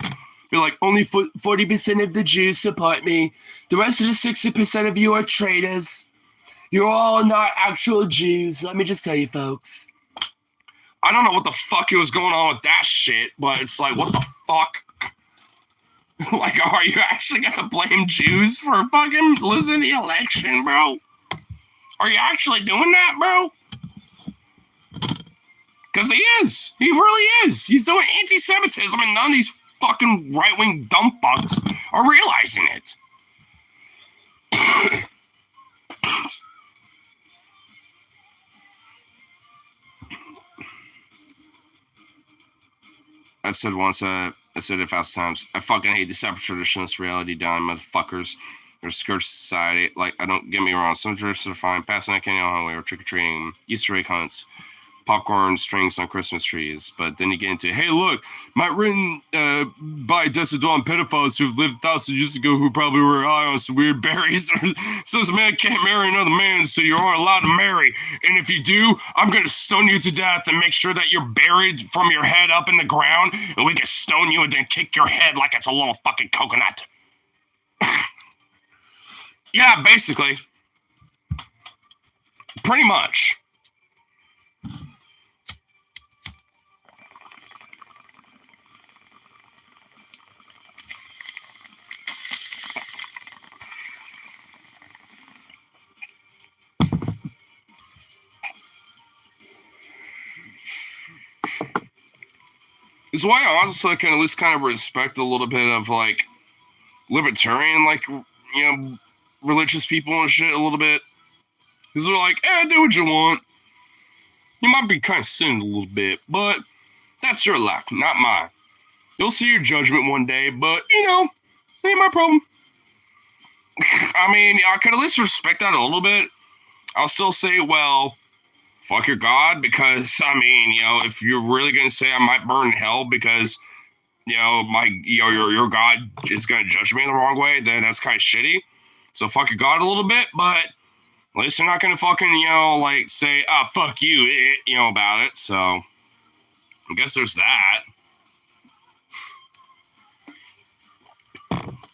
Be like, only 40% of the Jews support me. The rest of the 60% of you are traitors. You're all not actual Jews. Let me just tell you, folks. I don't know what the fuck was going on with that shit, but it's like, what the fuck? Like, are you actually gonna blame Jews for fucking losing the election, bro? Are you actually doing that, bro? Because he is. He really is. He's doing anti-Semitism, and none of these fucking right-wing dumb fucks are realizing it. I've said once, I've said it 1,000 times. I fucking hate the separate traditionalist reality down motherfuckers. They're scourge society. Like, I don't get me wrong. Some traditions are fine. Passing a candy on highway or trick-or-treating, Easter egg hunts, popcorn strings on Christmas trees. But then you get into, hey, look, written by desert dawn pedophiles who've lived thousands of years ago who probably were high on some weird berries. Says a man can't marry another man, so you aren't allowed to marry. And if you do, I'm going to stone you to death and make sure that you're buried from your head up in the ground, and we can stone you and then kick your head like it's a little fucking coconut. Yeah, basically. Pretty much. Is why I honestly can at least kind of respect a little bit of like libertarian, like, you know, religious people and shit a little bit. Because they're like, do what you want. You might be kind of sinning a little bit, but that's your life, not mine. You'll see your judgment one day, but, you know, ain't my problem. I mean, I could at least respect that a little bit. I'll still say, well, fuck your God, because, I mean, you know, if you're really going to say I might burn in hell because, you know, your God is going to judge me the wrong way, then that's kind of shitty. So fuck your God a little bit, but at least you're not going to fucking, you know, like say, fuck you, you know, about it. So I guess there's that.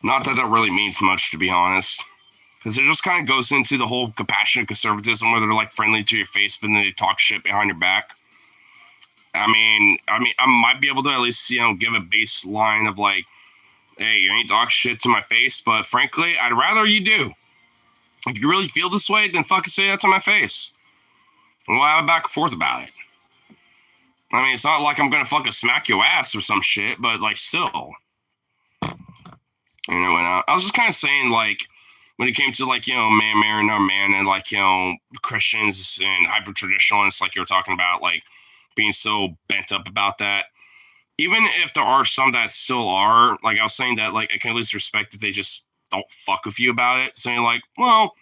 Not that that really means much, to be honest. Because it just kind of goes into the whole compassionate conservatism where they're like friendly to your face, but then they talk shit behind your back. I mean, I might be able to at least, you know, give a baseline of like, hey, you ain't talk shit to my face, but frankly, I'd rather you do. If you really feel this way, then fucking say that to my face. And we'll have a back and forth about it. I mean, it's not like I'm gonna fucking smack your ass or some shit, but like still. You know, and I was just kind of saying, like, when it came to, like, you know, man marrying another man and, like, you know, Christians and hyper-traditionalists, like you were talking about, like, being so bent up about that. Even if there are some that still are, like, I was saying that, like, I can at least respect that they just don't fuck with you about it. Saying, like, well,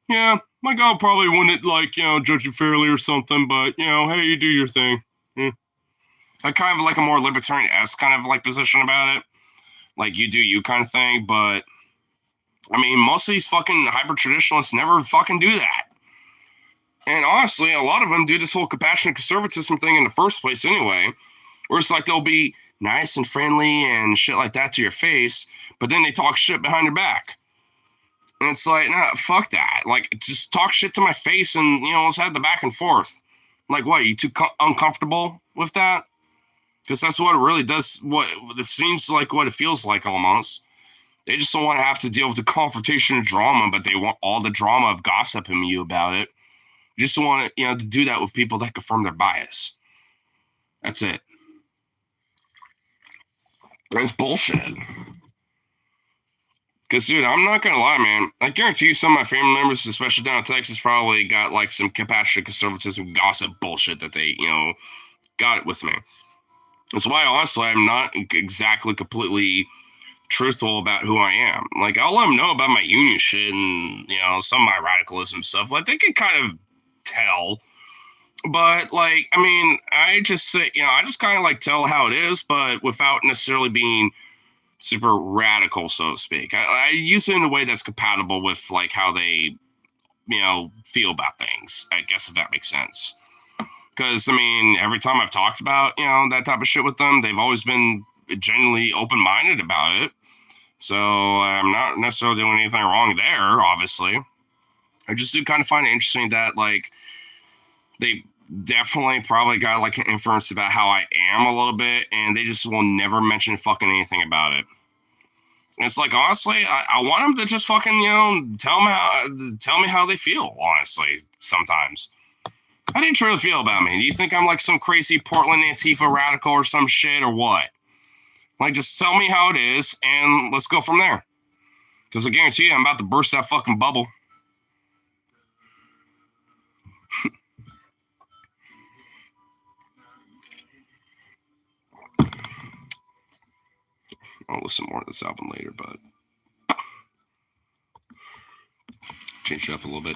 yeah, my God probably wouldn't, like, you know, judge you fairly or something, but, you know, hey, you do your thing. Yeah. I kind of like a more libertarian-esque kind of, like, position about it. Like, you do you kind of thing, but I mean, most of these fucking hyper-traditionalists never fucking do that. And honestly, a lot of them do this whole compassionate conservatism thing in the first place anyway, where it's like they'll be nice and friendly and shit like that to your face, but then they talk shit behind your back. And it's like, nah, fuck that. Like, just talk shit to my face and, you know, let's have the back and forth. Like, what, are you too uncomfortable with that? Because that's what it really does, what it seems like, what it feels like almost. They just don't want to have to deal with the confrontation of drama, but they want all the drama of gossiping you about it. You just want to, you know, to do that with people that confirm their bias. That's it. That's bullshit. Because, dude, I'm not going to lie, man. I guarantee you some of my family members, especially down in Texas, probably got, like, some compassionate conservatism gossip bullshit that they, you know, got it with me. That's why, honestly, I'm not exactly completely truthful about who I am. Like, I'll let them know about my union shit and, you know, some of my radicalism stuff. Like, they can kind of tell. But, like, I mean, I just say, you know, I just kind of, like, tell how it is, but without necessarily being super radical, so to speak. I use it in a way that's compatible with, like, how they, you know, feel about things, I guess, if that makes sense. Because, I mean, every time I've talked about, you know, that type of shit with them, they've always been genuinely open-minded about it. So I'm not necessarily doing anything wrong there, obviously. I just do kind of find it interesting that, like, they definitely probably got like an inference about how I am a little bit, and they just will never mention fucking anything about it. It's like, honestly, I want them to just fucking, tell me how they feel, honestly, sometimes. How do you truly feel about me? Do you think I'm like some crazy Portland Antifa radical or some shit or what? Like, just tell me how it is and let's go from there. Because I guarantee you I'm about to burst that fucking bubble. I'll listen more to this album later, but change it up a little bit.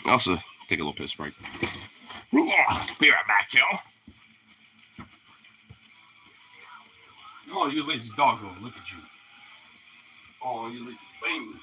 Also, take a little piss break. Be right back, y'all. Oh, you lazy doggo, look at you. Oh, you lazy baby.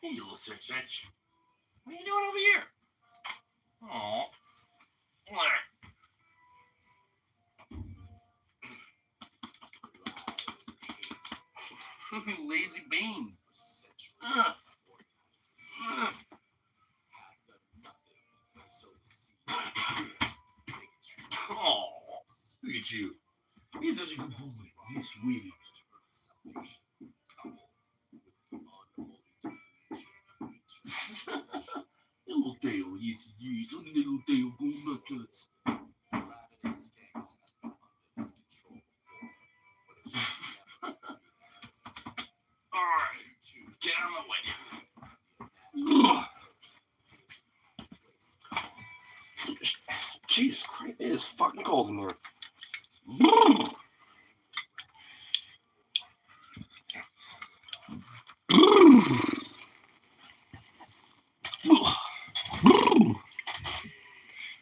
Hey, you little stretch. What are you doing over here? Aw. You lazy bean. Oh, look at you. He's such a good boy. He's sweet. Little Dale, yes, yes. Look at little Dale going nuts. Alright, get out of my way. Jesus Christ, it is fucking cold in here.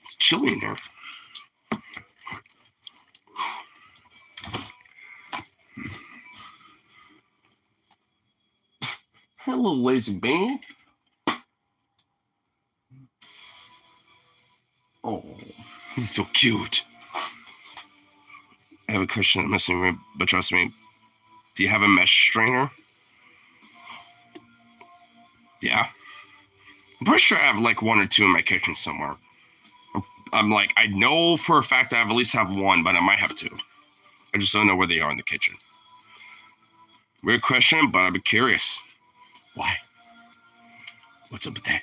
It's chilly in here. Hello, lazy bean. Oh, he's so cute. I have a cushion in the missing room, but trust me, do you have a mesh strainer? Yeah. I'm pretty sure I have like one or two in my kitchen somewhere. I'm like, I know for a fact I at least have one, but I might have two. I just don't know where they are in the kitchen. Weird question, but I'd be curious. Why? What's up with that?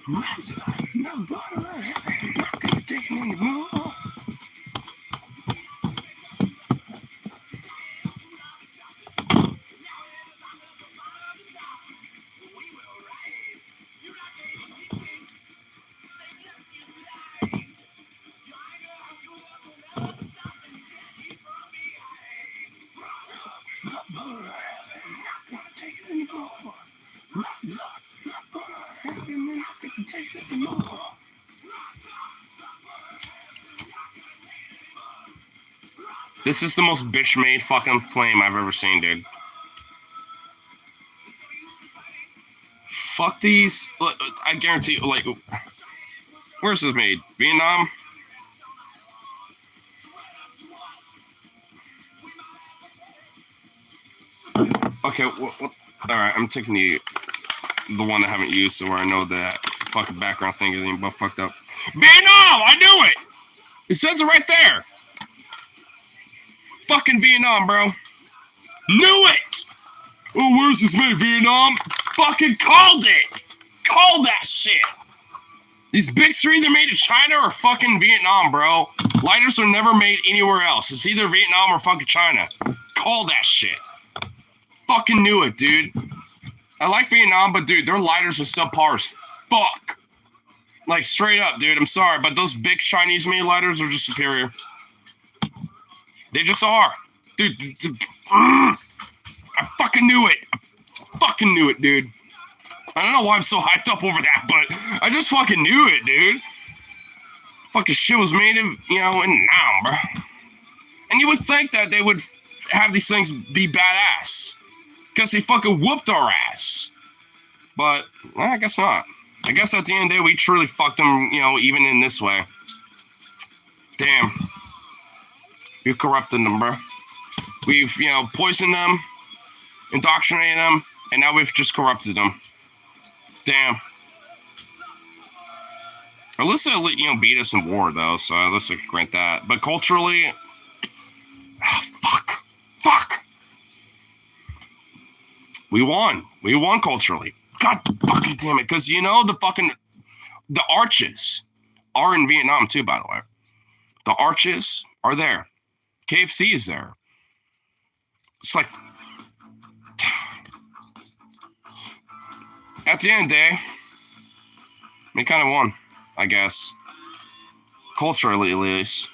No butter, I'm not gonna take it anymore. This is the most bitch-made fucking flame I've ever seen, dude. Fuck these. I guarantee, like, where's this made? Vietnam? Okay, alright, I'm taking the one I haven't used, so where I know that fucking background thing isn't but fucked up. Vietnam! I knew it! It says it right there. Fucking Vietnam, bro. Knew it! Oh, where's this made? Vietnam? Fucking called it! Called that shit! These big three, they're made in China or fucking Vietnam, bro. Lighters are never made anywhere else. It's either Vietnam or fucking China. Call that shit. Fucking knew it, dude. I like Vietnam, but dude, their lighters are still par as fuck. Like, straight up, dude. I'm sorry, but those big Chinese-made lighters are just superior. They just are. Dude, I fucking knew it. I fucking knew it, dude. I don't know why I'm so hyped up over that, but I just fucking knew it, dude. Fucking shit was made in, in now, bro. And you would think that they would have these things be badass. Because they fucking whooped our ass. But, well, I guess not. I guess at the end of the day, we truly fucked them, even in this way. Damn. We've corrupted them, bro. We've, poisoned them, indoctrinated them, and now we've just corrupted them. Damn. At least they, beat us in war, though, so at least I can grant that. But culturally, fuck. We won. We won culturally. God fucking damn it. Because, the arches are in Vietnam, too, by the way. The arches are there. KFC is there. It's like, at the end of the day, we kind of won, I guess. Culturally, at least.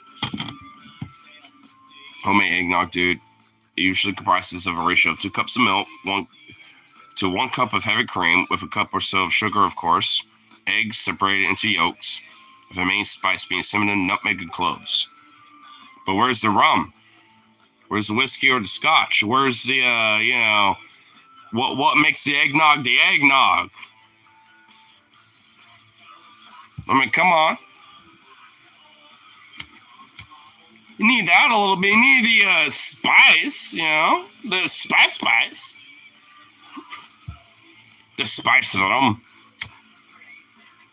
Homemade eggnog, dude. It usually comprises of a ratio of 2 cups of milk, 1 cup of heavy cream, with a cup or so of sugar, of course. Eggs separated into yolks, with the main spice being cinnamon, nutmeg, and cloves. But where's the rum? Where's the whiskey or the scotch? Where's the, what makes the eggnog the eggnog? I mean, come on. You need that a little bit. You need the spice, the spice. The spice of rum.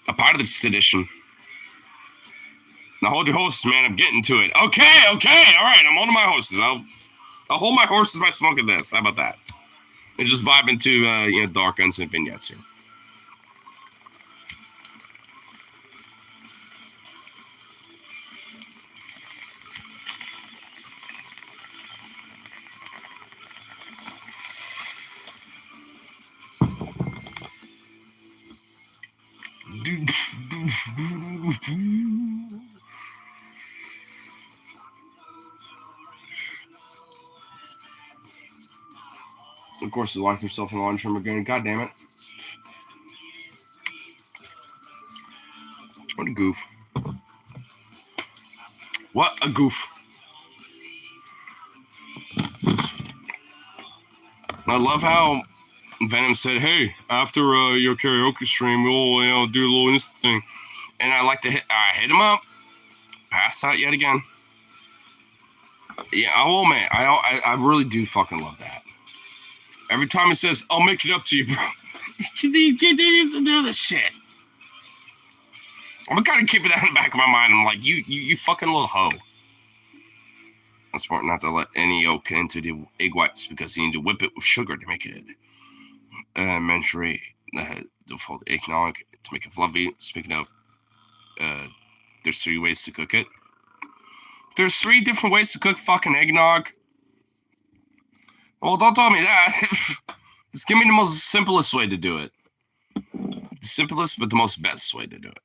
A part of this tradition. Now hold your horses, man. I'm getting to it. Okay. All right, I'm holding my horses. I'll hold my horses by smoking this. How about that? And just vibing to dark guns and vignettes here. Of course, he locked himself in the lunch room again. God damn it. What a goof. What a goof. I love how Venom said, hey, after your karaoke stream, we'll do a little Insta thing. And I like to hit him up. Pass out yet again. Yeah, I will, man. I really do fucking love that. Every time he says, I'll make it up to you, bro. You need to do this shit. I'm kind of keeping that in the back of my mind. I'm like, you fucking little hoe. It's important not to let any yolk into the egg whites because you need to whip it with sugar to make it default eggnog to make it fluffy. Speaking of, there's 3 ways to cook it. There's 3 different ways to cook fucking eggnog. Well, don't tell me that. Just give me the most simplest way to do it. The simplest, but the most best way to do it.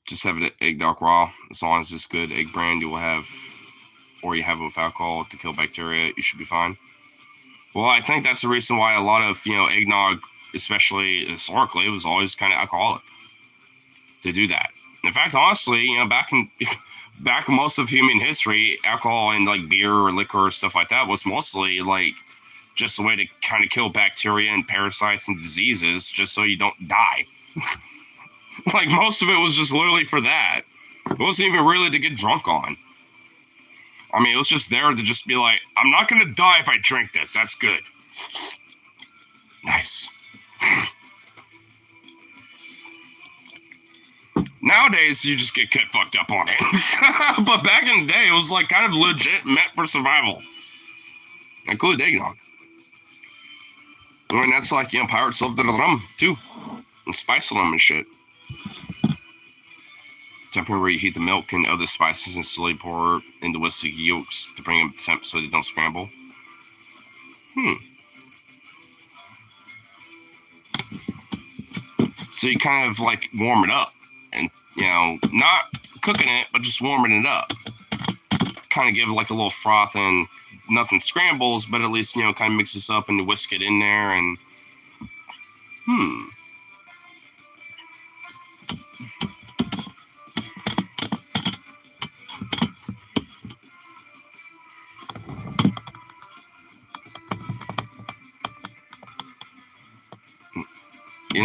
Just have it eggnog raw. As long as it's good egg brand, you will have, or you have it with alcohol to kill bacteria, you should be fine. Well, I think that's the reason why a lot of, eggnog, especially historically, it was always kind of alcoholic to do that. In fact, honestly, back in most of human history, alcohol and like beer or liquor or stuff like that was mostly like just a way to kind of kill bacteria and parasites and diseases just so you don't die. Like most of it was just literally for that. It wasn't even really to get drunk on. I mean, it was just there to just be like, I'm not going to die if I drink this. That's good. Nice. Nowadays, you just get fucked up on it. But back in the day, it was like kind of legit meant for survival. Including eggnog. And that's like, pirates love the rum, too. And spice rum and shit. Temperature where you heat the milk and other spices and slowly pour in the whiskey yolks to bring them to temp so they don't scramble. So you kind of like warm it up and, not cooking it, but just warming it up. Kind of give it like a little froth and nothing scrambles, but at least, kind of mixes up and you whisk it in there and,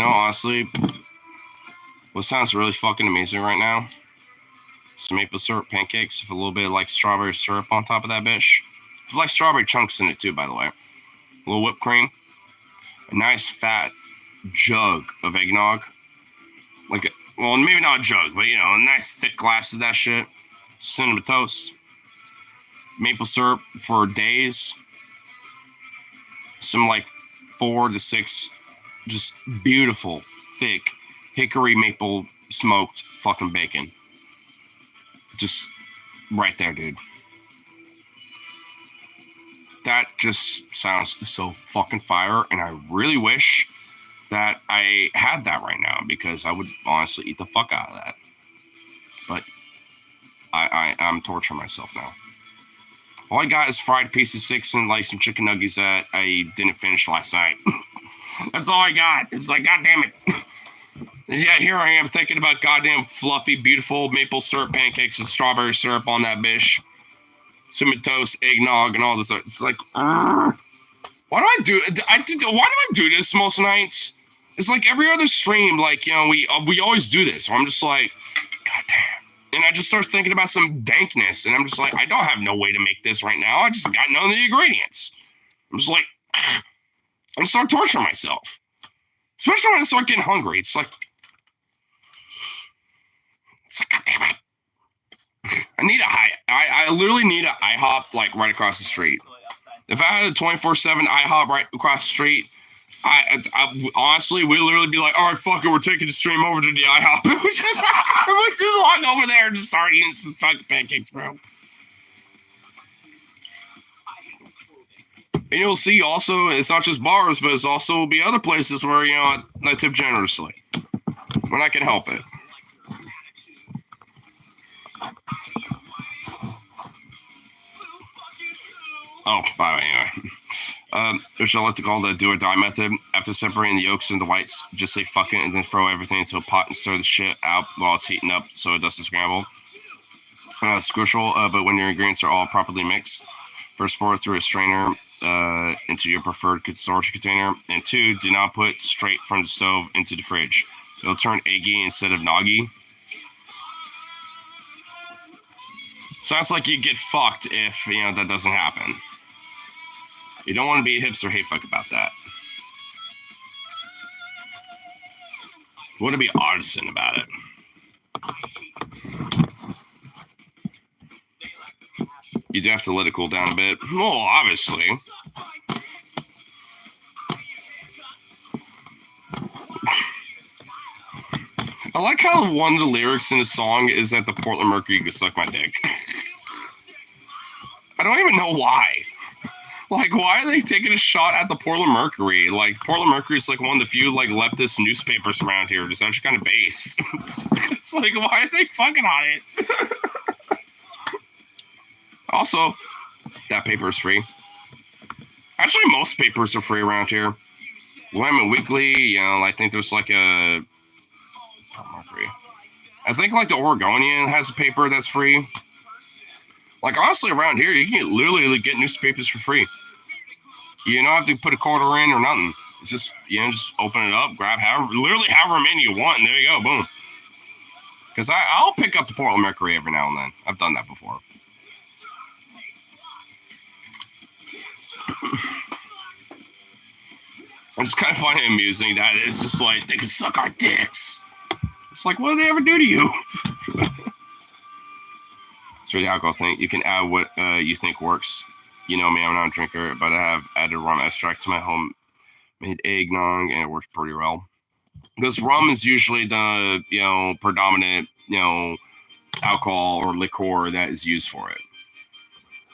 honestly, what sounds really fucking amazing right now? Some maple syrup pancakes with a little bit of like strawberry syrup on top of that bitch. With like strawberry chunks in it too, by the way. A little whipped cream. A nice fat jug of eggnog. Well, maybe not a jug, but a nice thick glass of that shit. Cinnamon toast. Maple syrup for days. Some like 4 to 6 just beautiful, thick, hickory maple smoked fucking bacon. Just right there, dude. That just sounds so fucking fire, and I really wish that I had that right now because I would honestly eat the fuck out of that. But I'm torturing myself now. All I got is fried piece of 6 and like some chicken nuggets that I didn't finish last night. That's all I got. It's like, God damn it. And yeah, here I am thinking about goddamn fluffy, beautiful maple syrup pancakes and strawberry syrup on that bitch. Cinnamon toast, eggnog, and all this. It's like, why do I do this most nights? It's like every other stream, like, we always do this. So I'm just like, God damn. And I just start thinking about some dankness. And I'm just like, I don't have no way to make this right now. I just got none of the ingredients. I'm just like, I start torturing myself. Especially when I start getting hungry. It's like, God damn it. I literally need an IHOP like right across the street. If I had a 24/7 IHOP right across the street, I honestly, we literally be like, all right, fuck it, we're taking the stream over to the IHOP. we just walk over there and just start eating some fucking pancakes, bro. And you'll see also, it's not just bars, but it's also be other places where, I tip generously. When I can help it. Oh, by the way, anyway. Which I like to call the do or die method. After separating the yolks and the whites, just say fuck it and then throw everything into a pot and stir the shit out while it's heating up so it doesn't scramble. It's crucial, but when your ingredients are all properly mixed, first pour it through a strainer into your preferred storage container. And 2, do not put straight from the stove into the fridge. It'll turn eggy instead of noggy. Sounds like you get fucked if, that doesn't happen. You don't want to be a hipster hate fuck about that. You want to be artisan about it. You do have to let it cool down a bit. Well, obviously. I like how one of the lyrics in the song is that the Portland Mercury can suck my dick. I don't even know why. Like, why are they taking a shot at the Portland Mercury? Like, Portland Mercury is like one of the few like leftist newspapers around here. It's actually kind of based. It's like, why are they fucking on it? Also, that paper is free. Actually, most papers are free around here. Lemon Weekly, you know, I think there's like a. Free. I think like the Oregonian has a paper that's free. Like honestly, around here you can literally get newspapers for free. You don't have to put a quarter in or nothing. It's just just open it up, grab however many you want, and there you go, boom. Because I'll pick up the Portland Mercury every now and then. I've done that before. I just kind of find it amusing that it's just like they can suck our dicks. It's like, what do they ever do to you? It's for the alcohol thing. You can add what you think works. You know me, I'm not a drinker, but I have added rum extract to my homemade eggnog, and it works pretty well. Because rum is usually the predominant alcohol or liqueur that is used for it.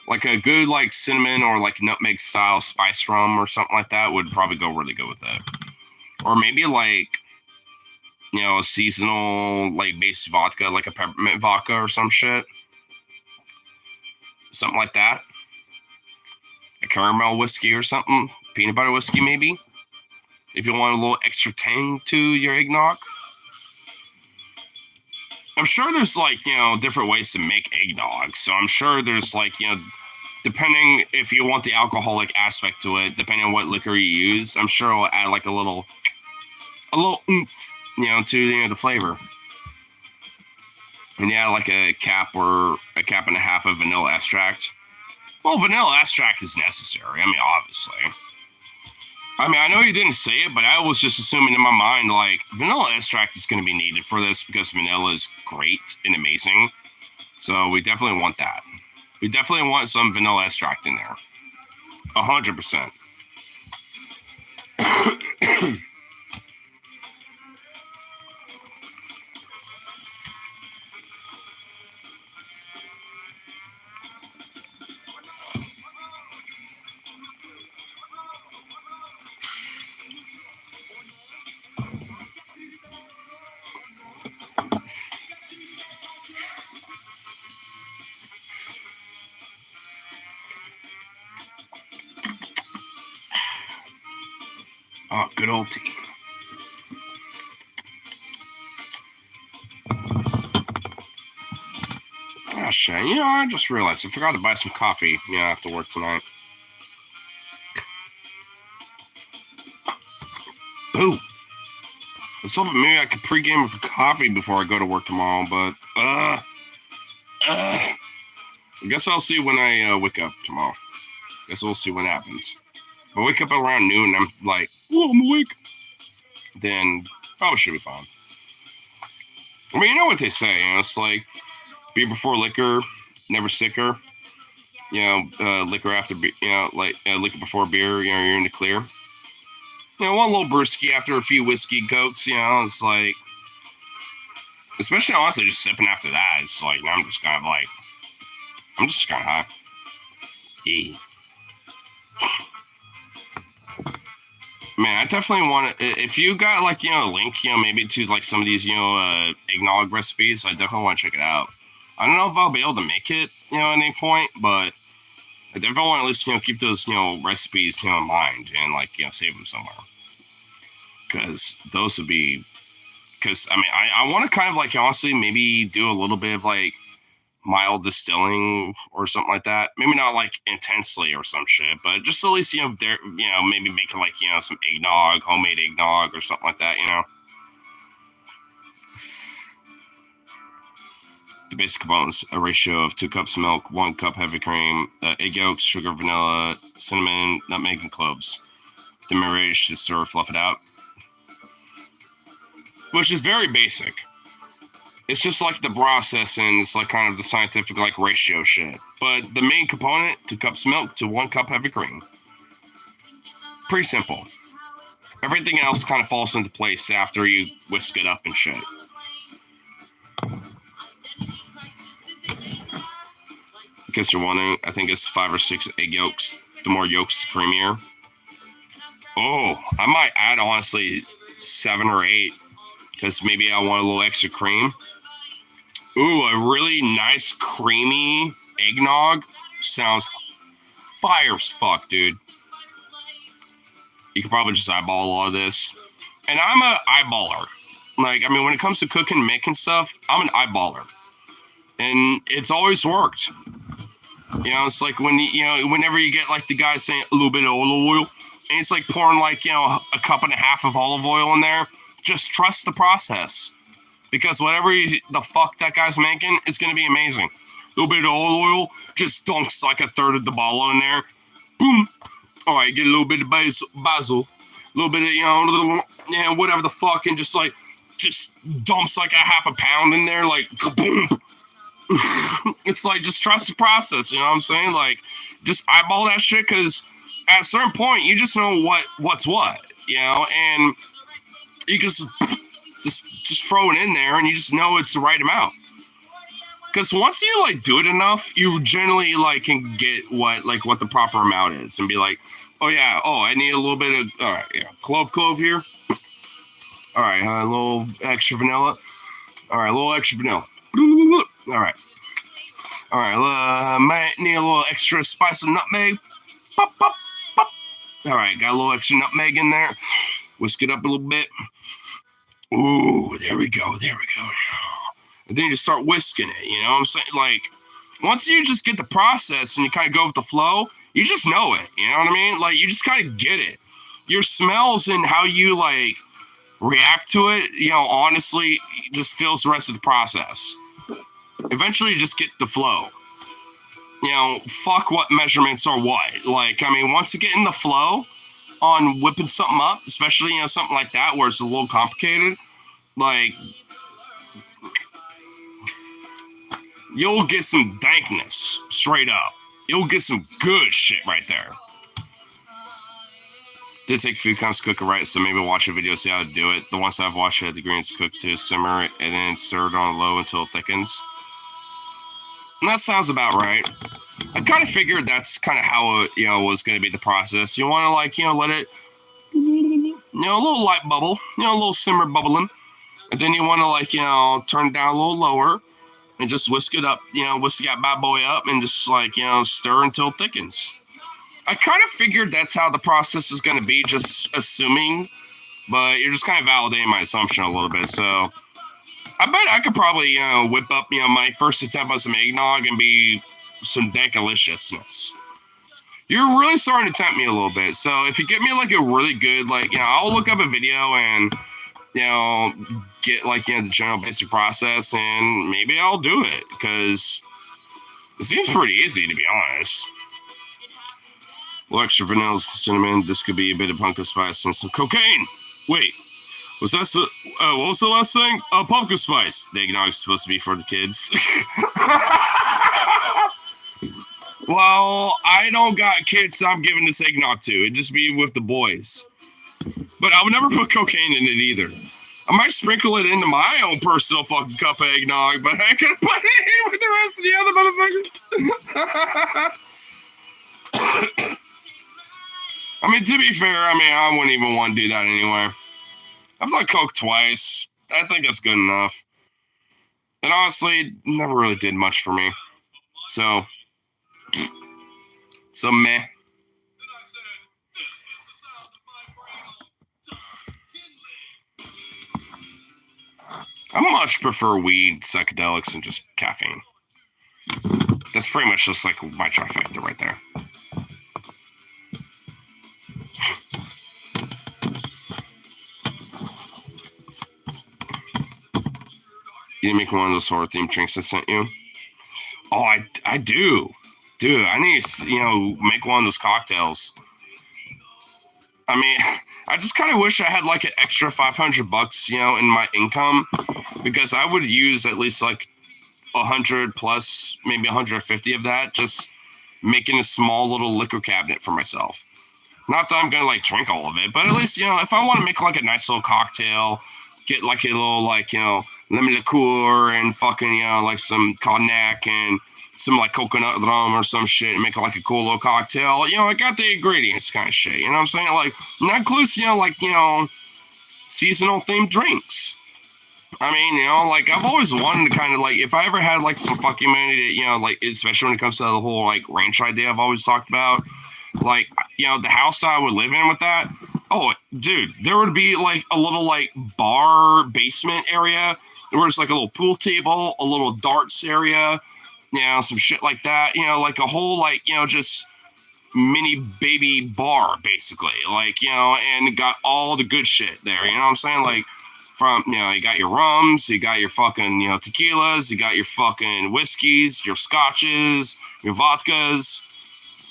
Like a good like cinnamon or like nutmeg style spice rum or something like that would probably go really good with it. Or maybe like a seasonal like base vodka, like a peppermint vodka or some shit. Something like that. A caramel whiskey or something. Peanut butter whiskey maybe. If you want a little extra tang to your eggnog. I'm sure there's like, different ways to make eggnog. So I'm sure there's like, depending if you want the alcoholic aspect to it, depending on what liquor you use, I'm sure it'll add like a little oomph, to the flavor. And yeah, like a cap or a cap and a half of vanilla extract. Well, vanilla extract is necessary. I mean, obviously. I mean, I know you didn't say it, but I was just assuming in my mind, like, vanilla extract is going to be needed for this because vanilla is great and amazing. So we definitely want that. We definitely want some vanilla extract in there. 100%. Oh, good old tea. Oh, shit. I just realized I forgot to buy some coffee, after work tonight. Ooh. I was hoping maybe I could pregame with coffee before I go to work tomorrow, but, I guess I'll see when I wake up tomorrow. Guess we'll see what happens. If I wake up around noon and I'm like, oh, I'm awake, then probably should be fine. I mean, you know what they say, it's like beer before liquor, never sicker. Liquor after beer, liquor before beer, you're in the clear. One little brewski after a few whiskey goats, it's like, especially honestly just sipping after that, it's like, I'm just kind of high. Yeah. Man, I definitely want to, if you got like, a link, maybe to like some of these, eggnog recipes, I definitely want to check it out. I don't know if I'll be able to make it, at any point, but I definitely want to at least, keep those, recipes, in mind and like, save them somewhere. Because those would be, I mean, I want to kind of like, honestly, maybe do a little bit of like mild distilling or something like that. Maybe not like intensely or some shit, but just at least, maybe make like, some eggnog, homemade eggnog or something like that, The basic components: a ratio of 2 cups milk, 1 cup heavy cream, egg yolks, sugar, vanilla, cinnamon, nutmeg, and cloves. The marriage to stir, fluff it out. Which is very basic. It's just like the process and it's like kind of the scientific like ratio shit. But the main component, 2 cups milk to 1 cup heavy cream. Pretty simple. Everything else kind of falls into place after you whisk it up and shit. In case you're wondering, I think it's 5 or 6 egg yolks. The more yolks, the creamier. Oh, I might add, honestly, 7 or 8. Because maybe I want a little extra cream. Ooh, a really nice, creamy eggnog sounds fire as fuck, dude. You could probably just eyeball a lot of this. And I'm an eyeballer. Like, I mean, when it comes to cooking and making stuff, I'm an eyeballer. And it's always worked. You know, it's like when whenever you get like the guy saying a little bit of olive oil, and it's like pouring like, a cup and a half of olive oil in there, just trust the process. Because whatever the fuck that guy's making is going to be amazing. A little bit of olive oil, just dunks like a third of the bottle in there. Boom. All right, get a little bit of basil. A little bit of, whatever the fuck, and just dumps like a half a pound in there, like, boom. It's like, just trust the process, you know what I'm saying? Like, just eyeball that shit, because at a certain point, you just know what's what, and you just throw it in there, and you just know it's the right amount. Because once you, like, do it enough, you generally, like, can get what the proper amount is, and be like, I need a little bit of, all right, yeah, clove here. All right, a little extra vanilla. All right, a little extra vanilla. All right. Might need a little extra spice of nutmeg. Pop, pop, pop. All right, got a little extra nutmeg in there. Whisk it up a little bit. Ooh, there we go. And then you just start whisking it, you know what I'm saying? Like, once you just get the process and you kind of go with the flow, you just know it, you know what I mean? Like, you just kind of get it. Your smells and how you, like, react to it, honestly, just fills the rest of the process. Eventually, you just get the flow. Fuck what measurements are what. Like, I mean, once you get in the flow on whipping something up, especially, something like that where it's a little complicated, like, you'll get some dankness, straight up. You'll get some good shit right there. Did take a few times to cook it right, so maybe watch a video, see how to do it. The ones that I've watched, I had the greens cooked to simmer it and then stir it on low until it thickens. And that sounds about right. I kind of figured that's kind of how it, was going to be the process. You want to, like, let it, a little light bubble, a little simmer bubbling. And then you want to, like, turn it down a little lower and just whisk it up, whisk that bad boy up and just, like, stir until it thickens. I kind of figured that's how the process is going to be, just assuming, but you're just kind of validating my assumption a little bit. So I bet I could probably, whip up, my first attempt on some eggnog and be some dankaliciousness. You're really starting to tempt me a little bit. So if you get me, like, a really good, like, I'll look up a video and, get, like, the general basic process, and maybe I'll do it, because it seems pretty easy, to be honest. A little extra vanilla, cinnamon. This could be a bit of pumpkin spice and some cocaine. Wait, what was the last thing? Pumpkin spice. The eggnog is supposed to be for the kids. Well, I don't got kids, so I'm giving this eggnog to. It'd just be with the boys. But I would never put cocaine in it either. I might sprinkle it into my own personal fucking cup of eggnog, but I ain't gonna put it in with the rest of the other motherfuckers. I mean, to be fair, I wouldn't even want to do that anyway. I've done coke twice. I think that's good enough. And honestly, it never really did much for me. So meh. I much prefer weed, psychedelics, and just caffeine. That's pretty much just like my trifecta right there. You didn't make one of those horror-themed drinks I sent you? Oh, I do. Dude, I need to, make one of those cocktails. I mean, I just kind of wish I had, like, an extra $500, in my income, because I would use at least, like, 100 plus, maybe 150 of that, just making a small little liquor cabinet for myself. Not that I'm going to, like, drink all of it, but at least, if I want to make, like, a nice little cocktail, get, like, a little, like, lemon liqueur and fucking, like, some cognac and some like coconut rum or some shit and make it like a cool little cocktail. You know, I got the ingredients kind of shit. You know what I'm saying? Like, and that includes, you know, like, you know, seasonal themed drinks. I mean, you know, like I've always wanted to kind of like, if I ever had like some fucking money to, you know, like, especially when it comes to the whole like ranch idea I've always talked about, like, you know, the house I would live in with that. Oh, dude, there would be like a little like bar basement area where it's like a little pool table, a little darts area, you know, some shit like that, you know, like a whole like, you know, just mini baby bar basically, like, you know, and got all the good shit there, you know what I'm saying? Like, from, you know, you got your rums, you got your fucking, you know, tequilas, you got your fucking whiskeys, your scotches, your vodkas,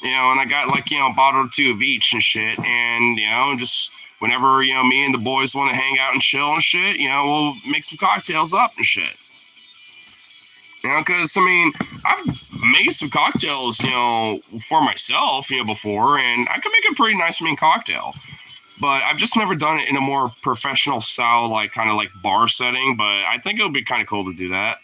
you know, and I got like, you know, a bottle or two of each and shit, and, you know, just whenever, you know, me and the boys want to hang out and chill and shit, you know, we'll make some cocktails up and shit. You know, because, I mean, I've made some cocktails, you know, for myself, you know, before, and I can make a pretty nice mean cocktail. But I've just never done it in a more professional style, like kind of like bar setting. But I think it would be kind of cool to do that.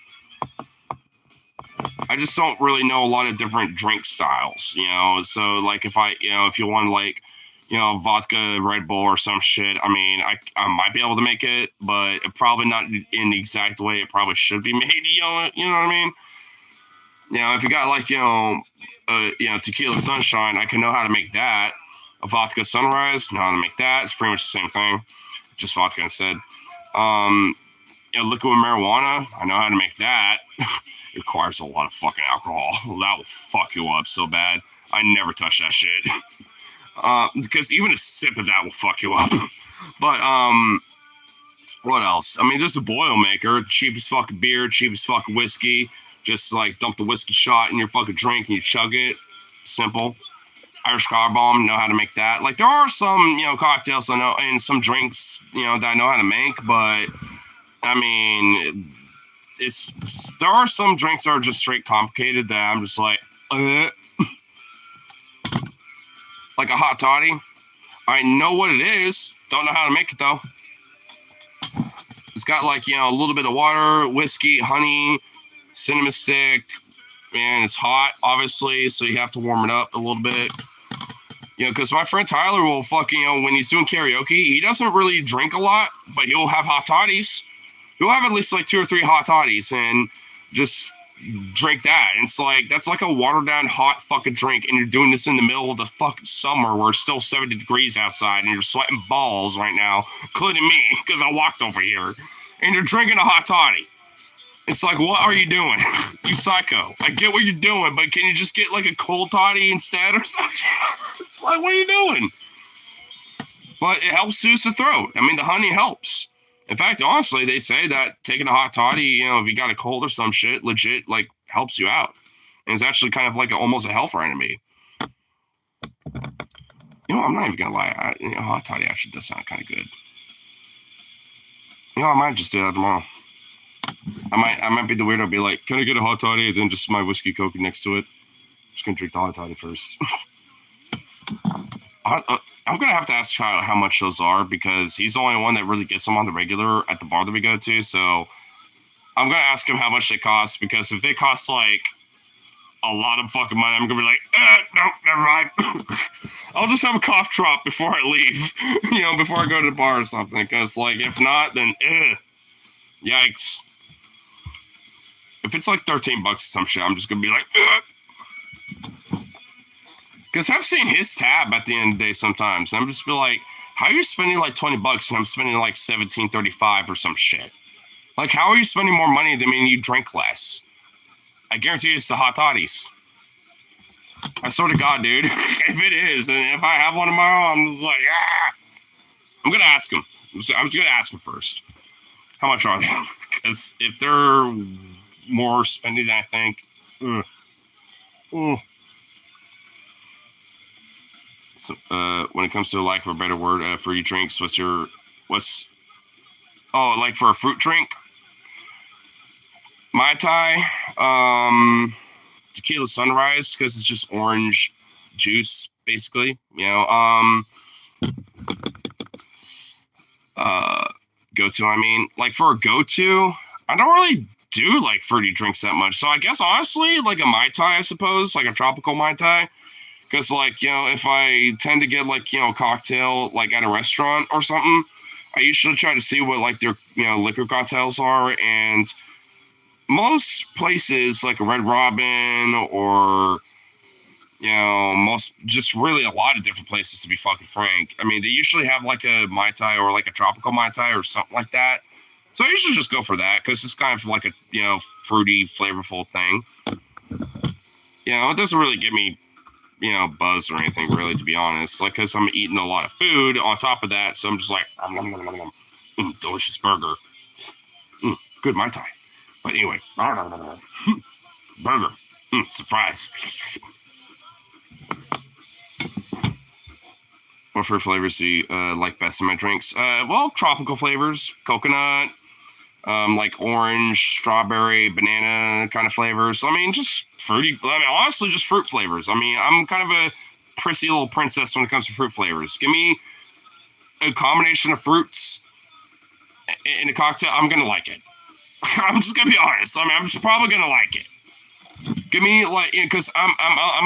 I just don't really know a lot of different drink styles, you know. So like if I, you know, if you want like, you know, vodka, Red Bull or some shit, I mean, I might be able to make it, but probably not in the exact way it probably should be made. You know what I mean? You know, if you got like, you know, tequila sunshine, I can know how to make that. A vodka sunrise, know how to make that. It's pretty much the same thing, just vodka instead. You know, liquid marijuana, I know how to make that. It requires a lot of fucking alcohol. That will fuck you up so bad. I never touch that shit. Because even a sip of that will fuck you up. But what else? I mean, there's a Boilermaker, cheapest fucking beer, cheapest fucking whiskey. Just like dump the whiskey shot in your fucking drink and you chug it. Simple. Irish car bomb, know how to make that. Like there are some, you know, cocktails I know and some drinks, you know, that I know how to make, but I mean, there are some drinks that are just straight complicated that I'm just like like a hot toddy. I know what it is, don't know how to make it though. It's got like, you know, a little bit of water, whiskey, honey, cinnamon stick, and it's hot, obviously, so you have to warm it up a little bit. You know, because my friend Tyler will fucking, you know, when he's doing karaoke, he doesn't really drink a lot, but he'll have hot toddies. He'll have at least like 2 or 3 hot toddies and just drink that. And it's like, that's like a watered down hot fucking drink. And you're doing this in the middle of the fucking summer where it's still 70 degrees outside and you're sweating balls right now, including me, because I walked over here. And you're drinking a hot toddy. It's like, what are you doing? You psycho. I get what you're doing, but can you just get like a cold toddy instead or something? It's like, what are you doing? But it helps soothe the throat. I mean, the honey helps. In fact, honestly, they say that taking a hot toddy, you know, if you got a cold or some shit, legit, like, helps you out. And it's actually kind of like almost a health remedy. You know, I'm not even going to lie. Hot toddy actually does sound kind of good. You know, I might just do that tomorrow. I might be the weirdo, be like, can I get a hot toddy and then just my whiskey coke next to it? I'm just gonna drink the hot toddy first. I'm gonna have to ask Kyle how much those are because he's the only one that really gets them on the regular at the bar that we go to. So I'm gonna ask him how much they cost because if they cost like a lot of fucking money, I'm gonna be like, nope, never mind. I'll just have a cough drop before I leave, you know, before I go to the bar or something. Because like if not, then yikes. If it's like $13 or some shit, I'm just gonna be like, because I've seen his tab at the end of the day sometimes. And I'm just be like, how are you spending like $20 and I'm spending like $17.35 or some shit? Like, how are you spending more money than me? You drink less. I guarantee you it's the hot toddies. I swear to God, dude. If it is, and if I have one tomorrow, I'm just like, I'm gonna ask him. I'm just gonna ask him first. How much are they? Because if they're more spending than I think. So, when it comes to like for a better word, fruity drinks, like for a fruit drink? Mai Tai, tequila sunrise, because it's just orange juice, basically, you know, go-to, I mean, like for a go-to, I don't really do like fruity drinks that much. So I guess honestly, like a Mai Tai, I suppose, like a tropical Mai Tai. Because like, if I tend to get like, a cocktail like at a restaurant or something, I usually try to see what like their, liquor cocktails are. And most places like a Red Robin or, most just really a lot of different places, to be fucking frank. I mean, they usually have like a Mai Tai or like a tropical Mai Tai or something like that. So I usually just go for that because it's kind of like a, fruity, flavorful thing. It doesn't really give me, buzz or anything really, to be honest. Like, because I'm eating a lot of food on top of that. So I'm just like, delicious burger. Good Mai Tai. But anyway, burger. Surprise. What fruit flavors do you like best in my drinks? Well, tropical flavors, coconut, like orange, strawberry, banana kind of flavors. I mean, just fruity. I mean, honestly, just fruit flavors. I mean, I'm kind of a prissy little princess when it comes to fruit flavors. Give me a combination of fruits in a cocktail. I'm gonna like it. I'm just gonna be honest. I mean, I'm just probably gonna like it. Give me like, because I'm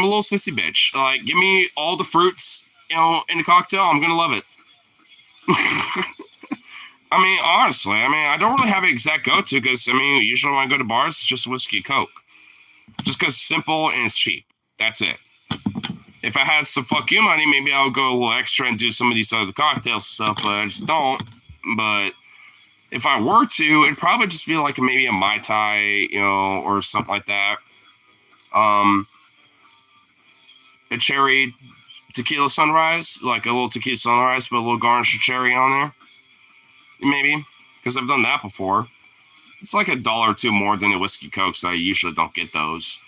a little sissy bitch. Like, give me all the fruits, in a cocktail. I'm gonna love it. I mean, honestly, I don't really have an exact go-to because, usually when I go to bars, it's just whiskey Coke. Just because it's simple and it's cheap. That's it. If I had some fuck you money, maybe I would go a little extra and do some of these other cocktail stuff, but I just don't. But if I were to, it'd probably just be like maybe a Mai Tai, or something like that. A cherry tequila sunrise, like a little tequila sunrise, but a little garnish of cherry on there. Maybe, because I've done that before. It's like $1 or $2 more than a whiskey Coke, so I usually don't get those.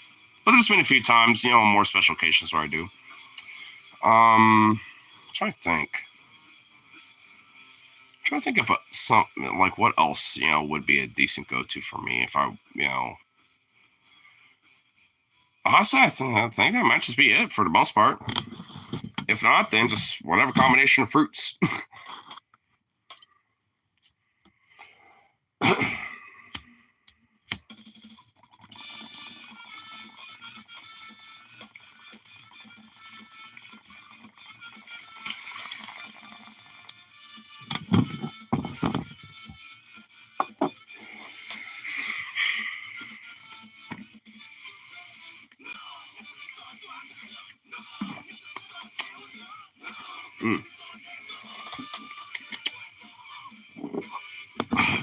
But there's been a few times, on more special occasions where I do. I'm trying to think. Of something like what else, would be a decent go-to for me if I, honestly, I think that might just be it for the most part. If not, then just whatever combination of fruits.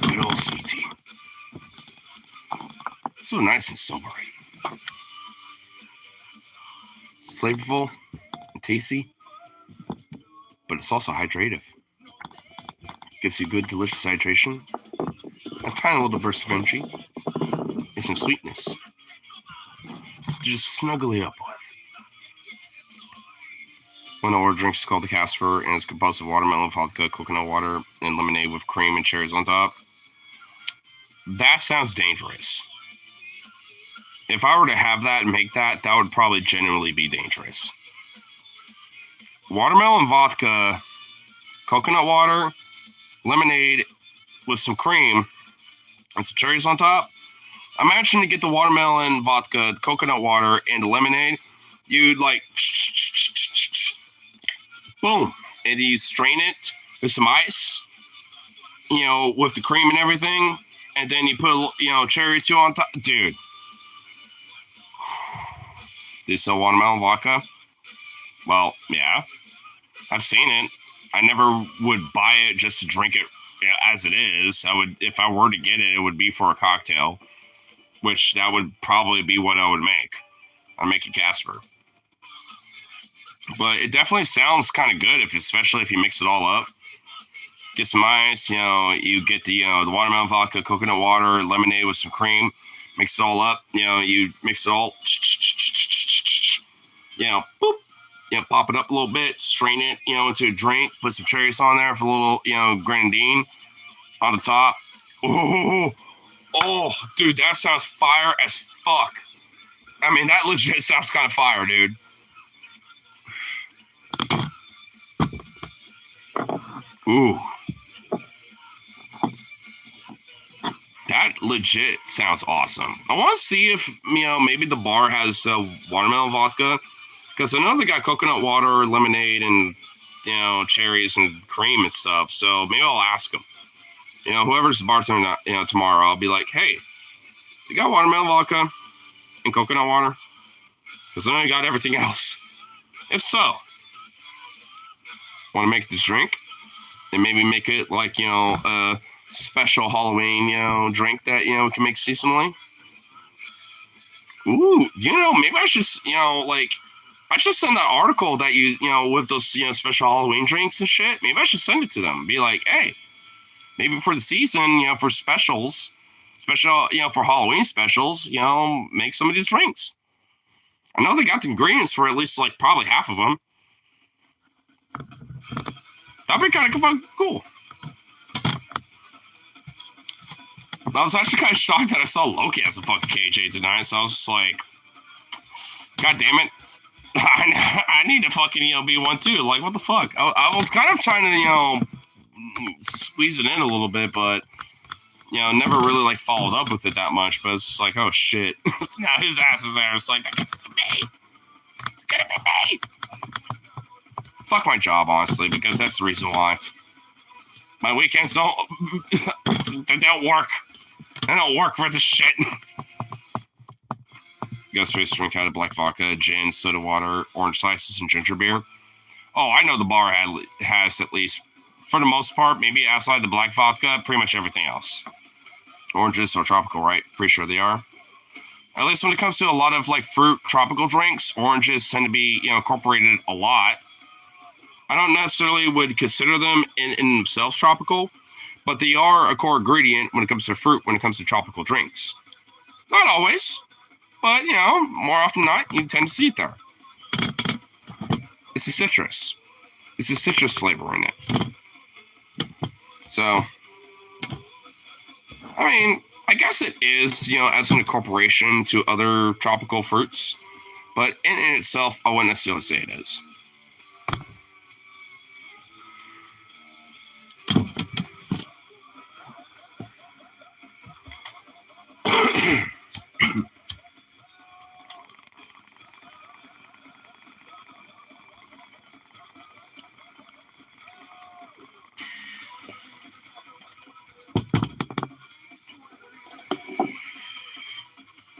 Good old sweet tea. So nice and silvery. It's flavorful and tasty, but it's also hydrative. Gives you good, delicious hydration, a tiny little burst of energy, and some sweetness to just snuggly up with. One of our drinks is called the Casper, and it's composed of watermelon, vodka, coconut water, and lemonade with cream and cherries on top. That sounds dangerous. If I were to have that and make that, that would probably genuinely be dangerous. Watermelon vodka, coconut water, lemonade with some cream and some cherries on top. Imagine to get the watermelon vodka, the coconut water, and the lemonade. You'd like, boom, and you strain it with some ice, with the cream and everything, and then you put, cherry or two on top. Dude. They sell watermelon vodka? Well, yeah. I've seen it. I never would buy it just to drink it as it is. I would, if I were to get it, it would be for a cocktail, which that would probably be what I would make. I'd make a Casper. But it definitely sounds kind of good, especially if you mix it all up. Get some ice, you get the watermelon vodka, coconut water, lemonade with some cream. Mix it all up, you mix it all, boop, pop it up a little bit, strain it, into a drink, put some cherries on there for a little, grenadine on the top. Oh, dude, that sounds fire as fuck. I mean, that legit sounds kind of fire, dude. Ooh. That legit sounds awesome. I want to see if, maybe the bar has watermelon vodka. Because I know they got coconut water, lemonade, and, cherries and cream and stuff. So maybe I'll ask them. Whoever's the bartender, tomorrow, I'll be like, hey, you got watermelon vodka and coconut water? Because I know you got everything else. If so, want to make this drink? And maybe make it like, a special Halloween, drink that, we can make seasonally. Ooh, maybe I should, I should send that article that with those, special Halloween drinks and shit. Maybe I should send it to them. Be like, hey, maybe for the season, for specials, for Halloween specials, make some of these drinks. I know they got the ingredients for at least like probably half of them. That'd be kind of cool. I was actually kind of shocked that I saw Loki as a fucking KJ tonight, so I was just like, God damn it. I need to fucking, be one too. Like, what the fuck? I was kind of trying to, squeeze it in a little bit, but, never really, like, followed up with it that much. But it's just like, oh, shit. Now his ass is there. It's like, that could be me. Could it be me? Fuck my job, honestly, because that's the reason why. My weekends don't work. They don't work for this shit. Ghost Face drink out of black vodka, gin, soda water, orange slices, and ginger beer. Oh, I know the bar has at least, for the most part, maybe outside the black vodka, pretty much everything else. Oranges are tropical, right? Pretty sure they are. At least when it comes to a lot of like fruit tropical drinks, oranges tend to be incorporated a lot. I don't necessarily would consider them in themselves tropical, but they are a core ingredient when it comes to fruit, when it comes to tropical drinks. Not always, but, more often than not, you tend to see it there. It's the citrus. It's the citrus flavor in it. So, I mean, I guess it is, as an incorporation to other tropical fruits, but in itself, I wouldn't necessarily say it is.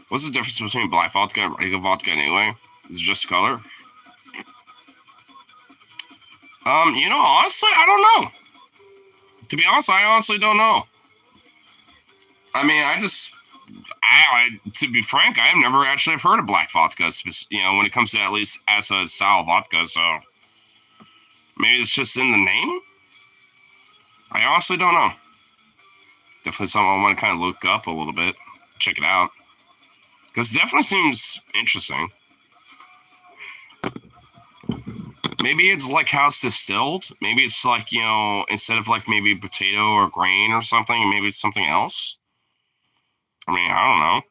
What's the difference between black vodka and regular vodka anyway? Is it just color? Honestly, I don't know. To be honest, I honestly don't know. I mean, to be frank, I have never actually heard of black vodka, when it comes to at least as a style of vodka, so maybe it's just in the name? I honestly don't know. Definitely something I want to kind of look up a little bit, check it out. Because it definitely seems interesting. Maybe it's like how it's distilled. Maybe it's like, instead of like maybe potato or grain or something, maybe it's something else. I mean, I don't know.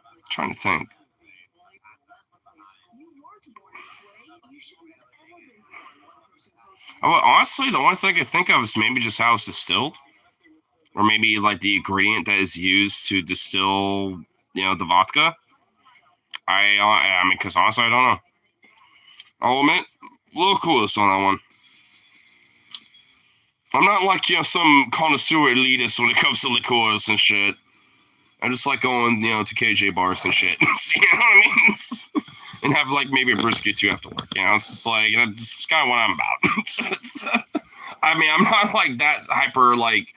I'm trying to think. Honestly, the only thing I think of is maybe just how it's distilled. Or maybe like the ingredient that is used to distill, the vodka. I mean, because honestly, I don't know. I'll admit, a little clueless on that one. I'm not like, some connoisseur elitist when it comes to liqueurs and shit. I just like going, to KJ bars and shit. You know what I mean? And have like maybe a brisket too after work. It's just like, that's kind of what I'm about. I mean, I'm not like that hyper like,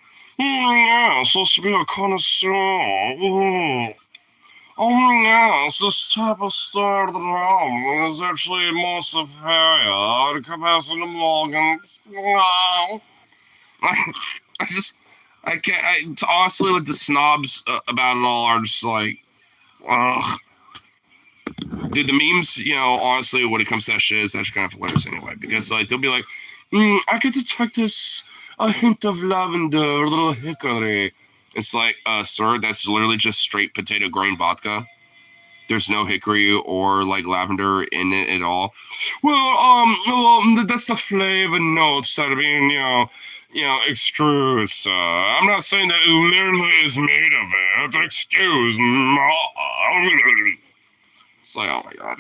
supposed to be a connoisseur. This type of style is actually more superior to Capacity Morgan's. I can't, honestly, like, the snobs about it all are just like, ugh. Dude, the memes, honestly, when it comes to that shit, is actually kind of hilarious anyway, because, like, they'll be like, I can detect a hint of lavender, a little hickory. It's like, sir, that's literally just straight potato grain vodka. There's no hickory or like lavender in it at all. Well, that's the flavor notes that are being, excuse. I'm not saying that it literally is made of it. Excuse me. It's like, oh my god.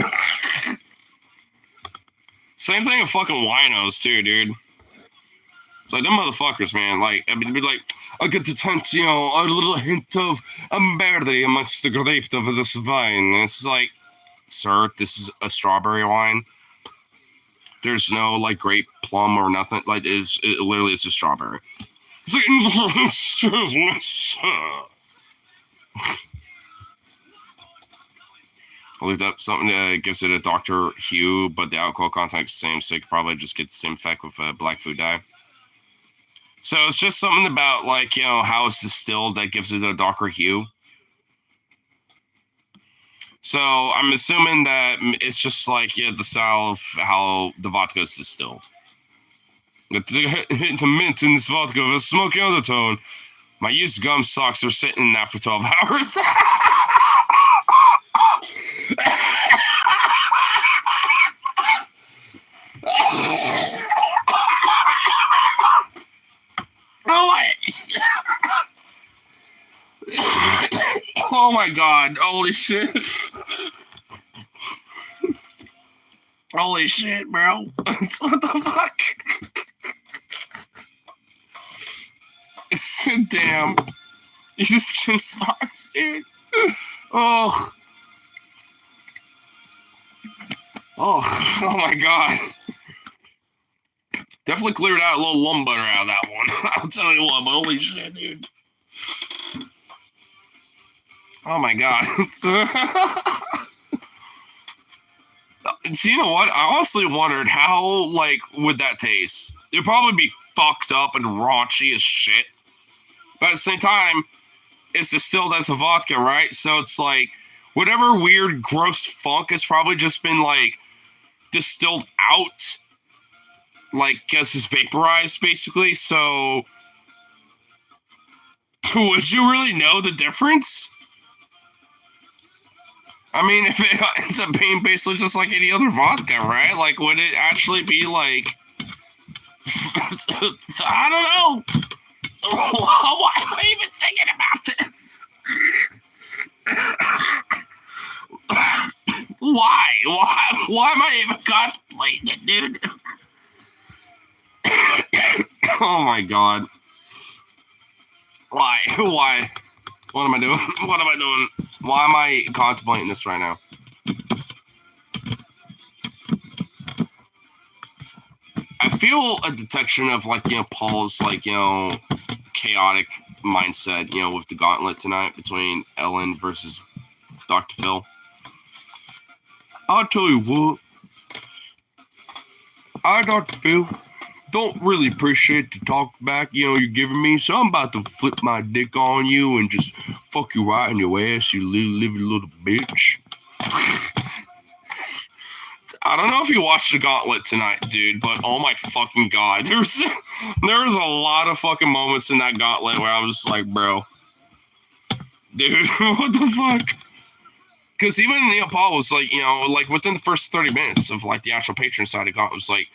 Same thing with fucking winos too, dude. It's like them motherfuckers, man. Like, I mean, be like, I get to taste, a little hint of berry amongst the grape of this wine. And it's like, sir, this is a strawberry wine. There's no like grape, plum, or nothing. Like, it literally is just strawberry. It's like, excuse me, sir. I looked up something that gives it a darker hue, but the alcohol content is the same, so you could probably just get the same effect with black food dye. So it's just something about, like, how it's distilled that gives it a darker hue. So I'm assuming that it's just like, the style of how the vodka is distilled. The hint of mint in this vodka with a smoky undertone. My used gum socks are sitting in that for 12 hours. Oh my god, holy shit. Holy shit, bro. What the fuck? It's damn. You just gym socks, dude. Oh. Oh my god. Definitely cleared out a little lum butter out of that one. I'll tell you what, but holy shit, dude. Oh my god. So you know what? I honestly wondered how, like, would that taste? It'd probably be fucked up and raunchy as shit. But at the same time, it's distilled as a vodka, right? So it's like, whatever weird, gross funk has probably just been, like, distilled out. Like, guess it's vaporized, basically. So, would you really know the difference? I mean, if it ends up being basically just like any other vodka, right? Like, would it actually be like... I don't know. Why am I even thinking about this? Why? Why am I even contemplating it, dude? Oh my god. Why? What am I doing? Why am I contemplating this right now? I feel a detection of, like, Paul's, like, chaotic mindset, with the gauntlet tonight between Ellen versus Dr. Phil. I'll tell you what. Dr. Phil, don't really appreciate the talk back, you're giving me, so I'm about to flip my dick on you and just fuck you right in your ass, you little bitch. I don't know if you watched the Gauntlet tonight, dude, but oh my fucking god, there was a lot of fucking moments in that Gauntlet where I was just like, bro, dude, what the fuck? Because even Paul was like, like within the first 30 minutes of like the actual Patreon side of Gauntlet, was like,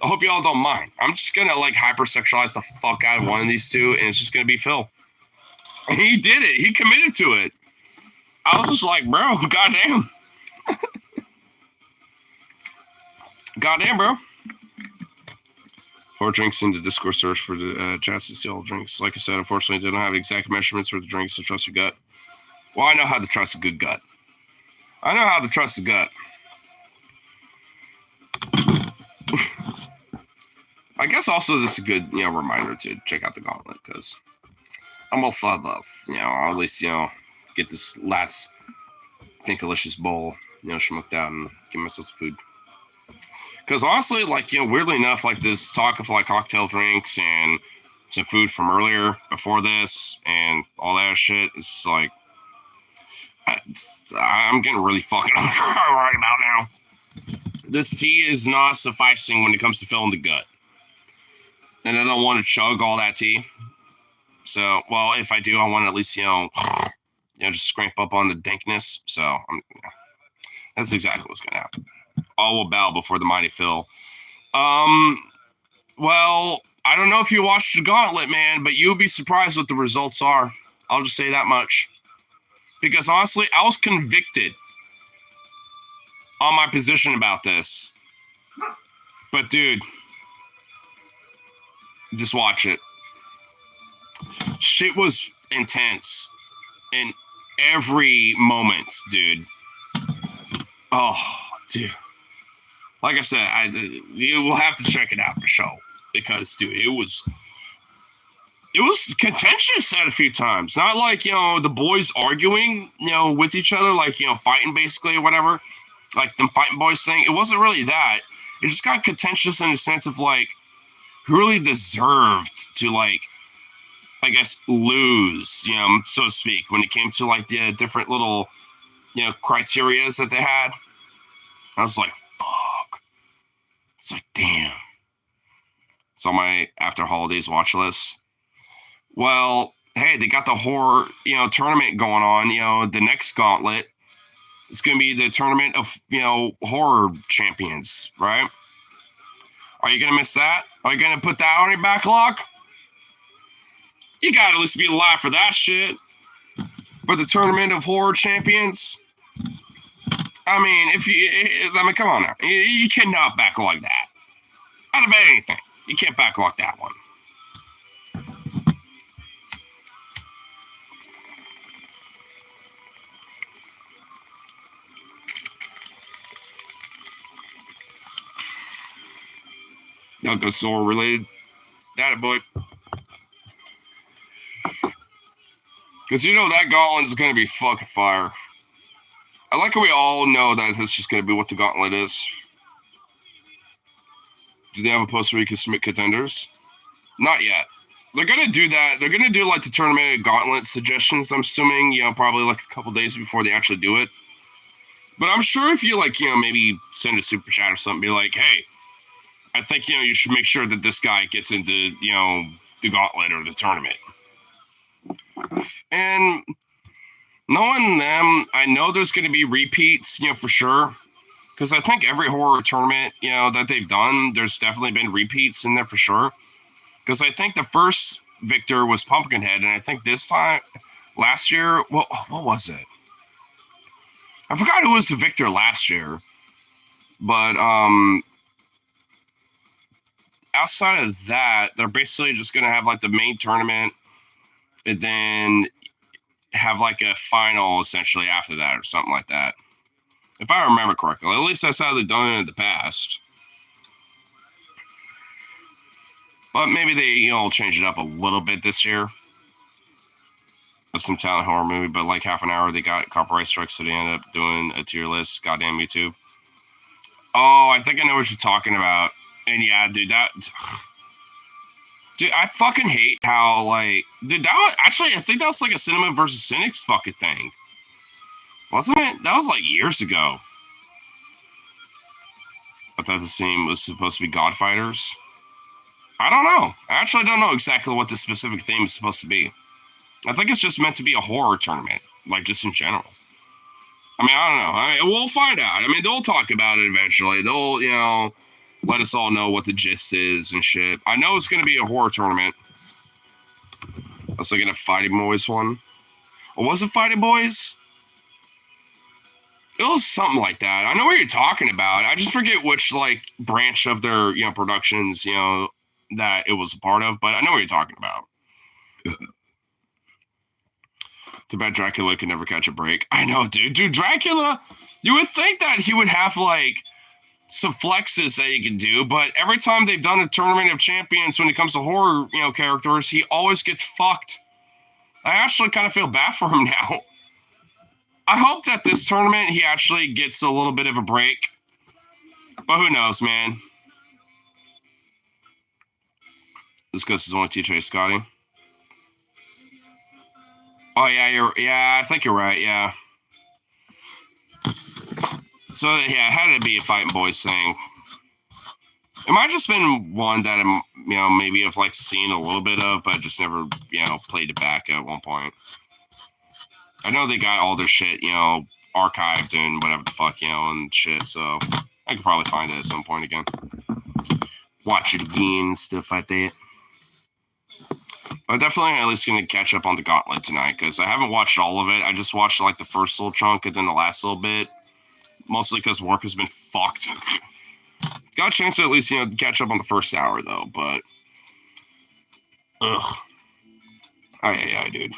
I hope y'all don't mind. I'm just gonna like hypersexualize the fuck out of one of these two, and it's just gonna be Phil. And he did it. He committed to it. I was just like, bro, goddamn. Goddamn, bro. 4 drinks in the Discord search for the chats to see all drinks. Like I said, unfortunately, I didn't have exact measurements for the drinks, so trust your gut. Well, I know how to trust a good gut. I know how to trust a gut. I guess also this is a good, reminder to check out the Gauntlet, because I'm all fun love, at least, get this last Dinkalicious bowl, smoked out and give myself some food. Because honestly, like, weirdly enough, like this talk of like cocktail drinks and some food from earlier before this and all that shit, it's like, I'm getting really fucking hungry right about now. This tea is not sufficing when it comes to filling the gut. And I don't want to chug all that tea. So, well, if I do, I want to at least, just scrape up on the dankness. So, that's exactly what's going to happen. All will bow before the mighty Phil. Well, I don't know if you watched the Gauntlet, man, but you'll be surprised what the results are. I'll just say that much. Because honestly, I was convicted on my position about this. But dude, just watch it. Shit was intense in every moment, dude. Oh, dude. Like I said, you will have to check it out for sure. Because, dude, it was contentious at a few times. Not like, the boys arguing, with each other, like, fighting basically or whatever. Like them fighting boys thing. It wasn't really that. It just got contentious in the sense of, like, who really deserved to, like, I guess, lose, so to speak, when it came to, like, the different little, criterias that they had. I was like, fuck. It's like, damn. It's on my after holidays watch list. Well, hey, they got the horror, tournament going on. The next gauntlet is going to be the tournament of, horror champions, right? Are you going to miss that? Are you going to put that on your backlog? You got to at least be alive for that shit. For the tournament of horror champions. I mean, come on now. You cannot backlog that. Out of anything. You can't backlog that one. Alka-Sor related. That boy. Because that gauntlet is going to be fucking fire. I like how we all know that it's just going to be what the gauntlet is. Do they have a post where you can submit contenders? Not yet. They're going to do that. They're going to do like the tournament gauntlet suggestions, I'm assuming, probably like a couple days before they actually do it. But I'm sure if you like, maybe send a super chat or something, be like, hey, I think, you should make sure that this guy gets into, the gauntlet or the tournament. And knowing them, I know there's going to be repeats, for sure. Because I think every horror tournament, that they've done, there's definitely been repeats in there for sure. Because I think the first victor was Pumpkinhead, and I think this time, last year, what was it? I forgot who was the victor last year. But, outside of that, they're basically just going to have, like, the main tournament, and then have, like, a final, essentially, after that, or something like that. If I remember correctly. At least that's how they've done it in the past. But maybe they, change it up a little bit this year. That's some talent horror movie, but like half an hour, they got copyright strikes, so they ended up doing a tier list. Goddamn YouTube. Oh, I think I know what you're talking about. And yeah, dude, dude, I fucking hate how, like, dude, that was, actually, I think that was like a Cinema versus Cynics fucking thing. Wasn't it? That was like years ago. I thought the scene was supposed to be Godfighters. I don't know. I actually don't know exactly what the specific theme is supposed to be. I think it's just meant to be a horror tournament, like just in general. I don't know. We'll find out. They'll talk about it eventually. They'll, let us all know what the gist is and shit. I know it's going to be a horror tournament. I was thinking of Fighting Boys one. Or was it Fighting Boys? It was something like that. I know what you're talking about. I just forget which, like, branch of their, productions, that it was a part of. But I know what you're talking about. Too bad Dracula could never catch a break. I know, dude. Dude, Dracula, you would think that he would have, like, some flexes that he can do, but every time they've done a tournament of champions when it comes to horror, characters, he always gets fucked. I actually kind of feel bad for him now. I hope that this tournament he actually gets a little bit of a break, but who knows, man. This ghost is only TJ Scotty. Oh yeah, I think you're right. Yeah. So, yeah, it had to be a Fighting Boys thing. It might have just been one that I'm, maybe have, like, seen a little bit of, but just never, played it back at one point. I know they got all their shit, archived and whatever the fuck, and shit, so I could probably find it at some point again. Watch it again, stuff like that. I'm definitely at least going to catch up on the Gauntlet tonight because I haven't watched all of it. I just watched like the first little chunk and then the last little bit, mostly because work has been fucked. Got a chance to at least, catch up on the first hour though, but ugh. Aye, dude.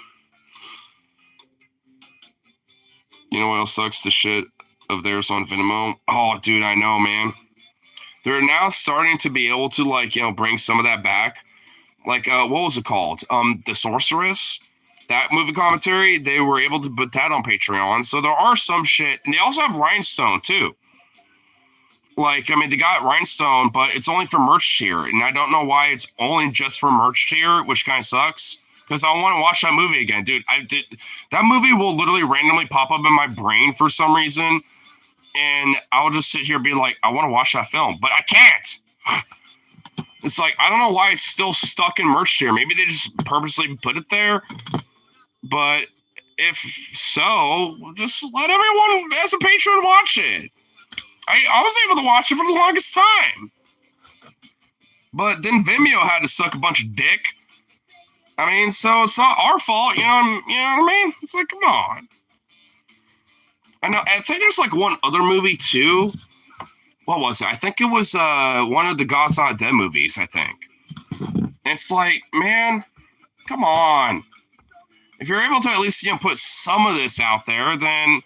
You know what else sucks? The shit of theirs on Vimeo. Oh, dude, I know, man. They're now starting to be able to bring some of that back. Like, what was it called? The Sorceress, that movie commentary. They were able to put that on Patreon. So there are some shit, and they also have Rhinestone too. Like, I mean, they got Rhinestone, but it's only for merch tier, and I don't know why it's only just for merch tier, which kind of sucks. Because I want to watch that movie again, dude. That movie will literally randomly pop up in my brain for some reason, and I'll just sit here and be like, I want to watch that film, but I can't. It's like, I don't know why it's still stuck in merch tier. Maybe they just purposely put it there. But if so, just let everyone as a patron watch it. I was able to watch it for the longest time. But then Vimeo had to suck a bunch of dick. I mean, so it's not our fault, you know what I mean? It's like, come on. I think there's like one other movie too. What was it? I think it was one of the God's Not Dead movies, I think. It's like, man, come on. If you're able to at least, put some of this out there, then,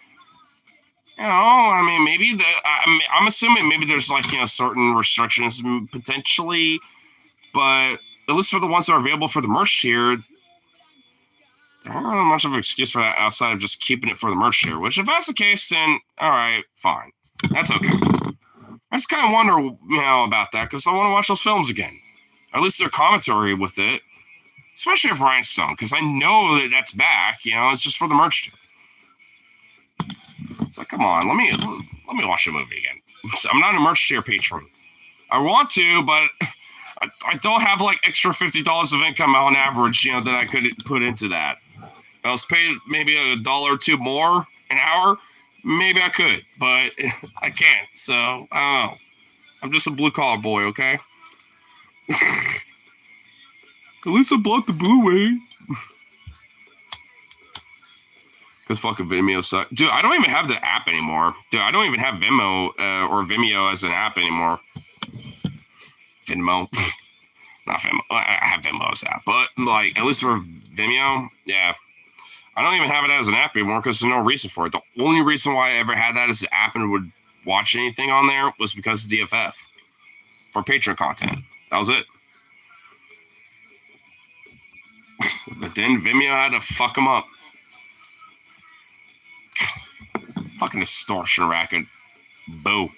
I mean, maybe I'm assuming maybe there's like, certain restrictions potentially, but at least for the ones that are available for the merch tier, I don't know much of an excuse for that outside of just keeping it for the merch tier, which if that's the case, then all right, fine. That's okay. I just kind of wonder, about that because I want to watch those films again. Or at least their commentary with it, especially if Rhinestone, because I know that that's back. It's just for the merch tier. It's like, come on, let me watch the movie again. I'm not a merch tier patron. I want to, but I don't have like extra $50 of income on average, that I could put into that. If I was paid maybe $1 or $2 more an hour, maybe I could, but I can't. So I don't know. I'm just a blue collar boy, okay? At least I blocked the blue way. Because fucking Vimeo sucks. Dude, I don't even have the app anymore. Dude, I don't even have Vimeo or Vimeo as an app anymore. Venmo. Not Venmo. I have Venmo as an app. But, like, at least for Vimeo, yeah. I don't even have it as an app anymore because there's no reason for it. The only reason why I ever had that as an app and would watch anything on there was because of DFF. For Patreon content. That was it. But then Vimeo had to fuck them up. Fucking extortion racket. Boo.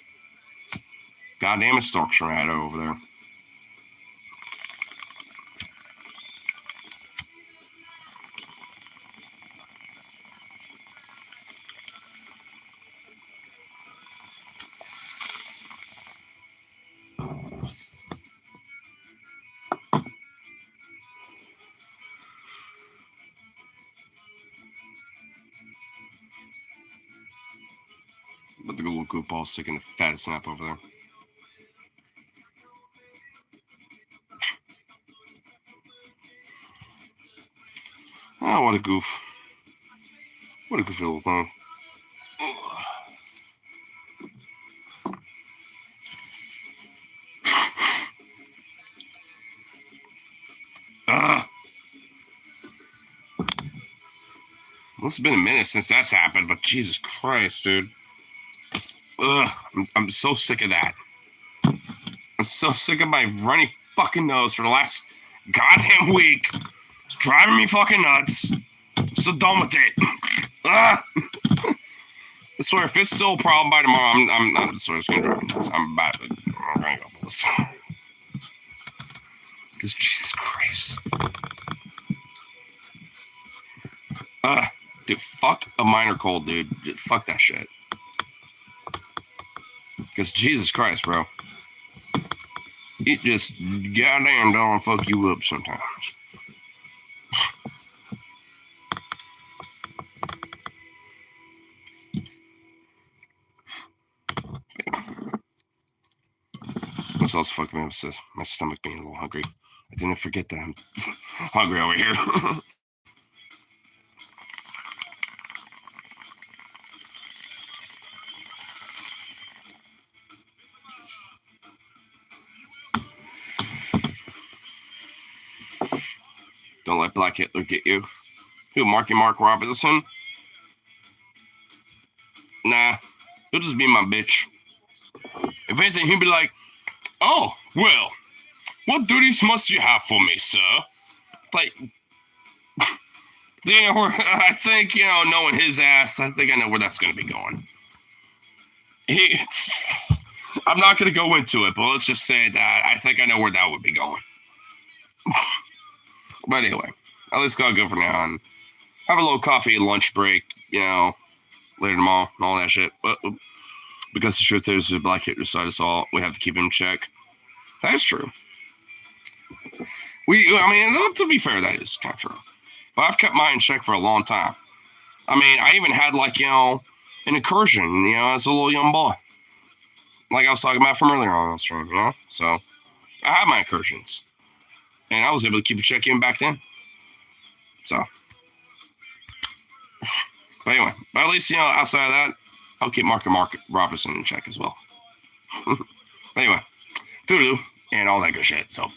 Goddamn extortion racket over there. But the Google goofball's taking the fattest nap over there. Oh, what a goof. What a goofy little thing. It's been a minute since that's happened, but Jesus Christ, dude. Ugh, I'm so sick of that. I'm so sick of my runny fucking nose for the last goddamn week. It's driving me fucking nuts. I'm so done with it. Ugh. I swear, if it's still a problem by tomorrow, I'm just gonna drive me nuts. I'm gonna go balls. Because Jesus Christ. Dude, fuck a minor cold, dude. Fuck that shit. Because Jesus Christ, bro. It just goddamn don't fuck you up sometimes. What's else fucking me up, sis? My stomach being a little hungry. I didn't forget that I'm hungry over here. Don't let Black Hitler get you. Who, Marky Mark Robinson? Nah, he'll just be my bitch. If anything, he'll be like, oh, well, what duties must you have for me, sir? Like, you know, I think, you know, knowing his ass, I think I know where that's going to be going. I'm not going to go into it, but let's just say that I think I know where that would be going. But anyway, at least gotta go for now and have a little coffee lunch break, you know, later tomorrow and all that shit. But because the truth is, the Black Hitler side assault, we have to keep him in check. That is true. I mean, to be fair, that is kind of true. But I've kept mine in check for a long time. I mean, I even had, like, you know, an incursion, you know, as a little young boy. Like I was talking about from earlier on the stream, you know? So, I had my incursions. And I was able to keep a check in back then. So. But anyway, at least, you know, outside of that, I'll keep Mark Robinson in check as well. Anyway, toodaloo, and all that good shit. So,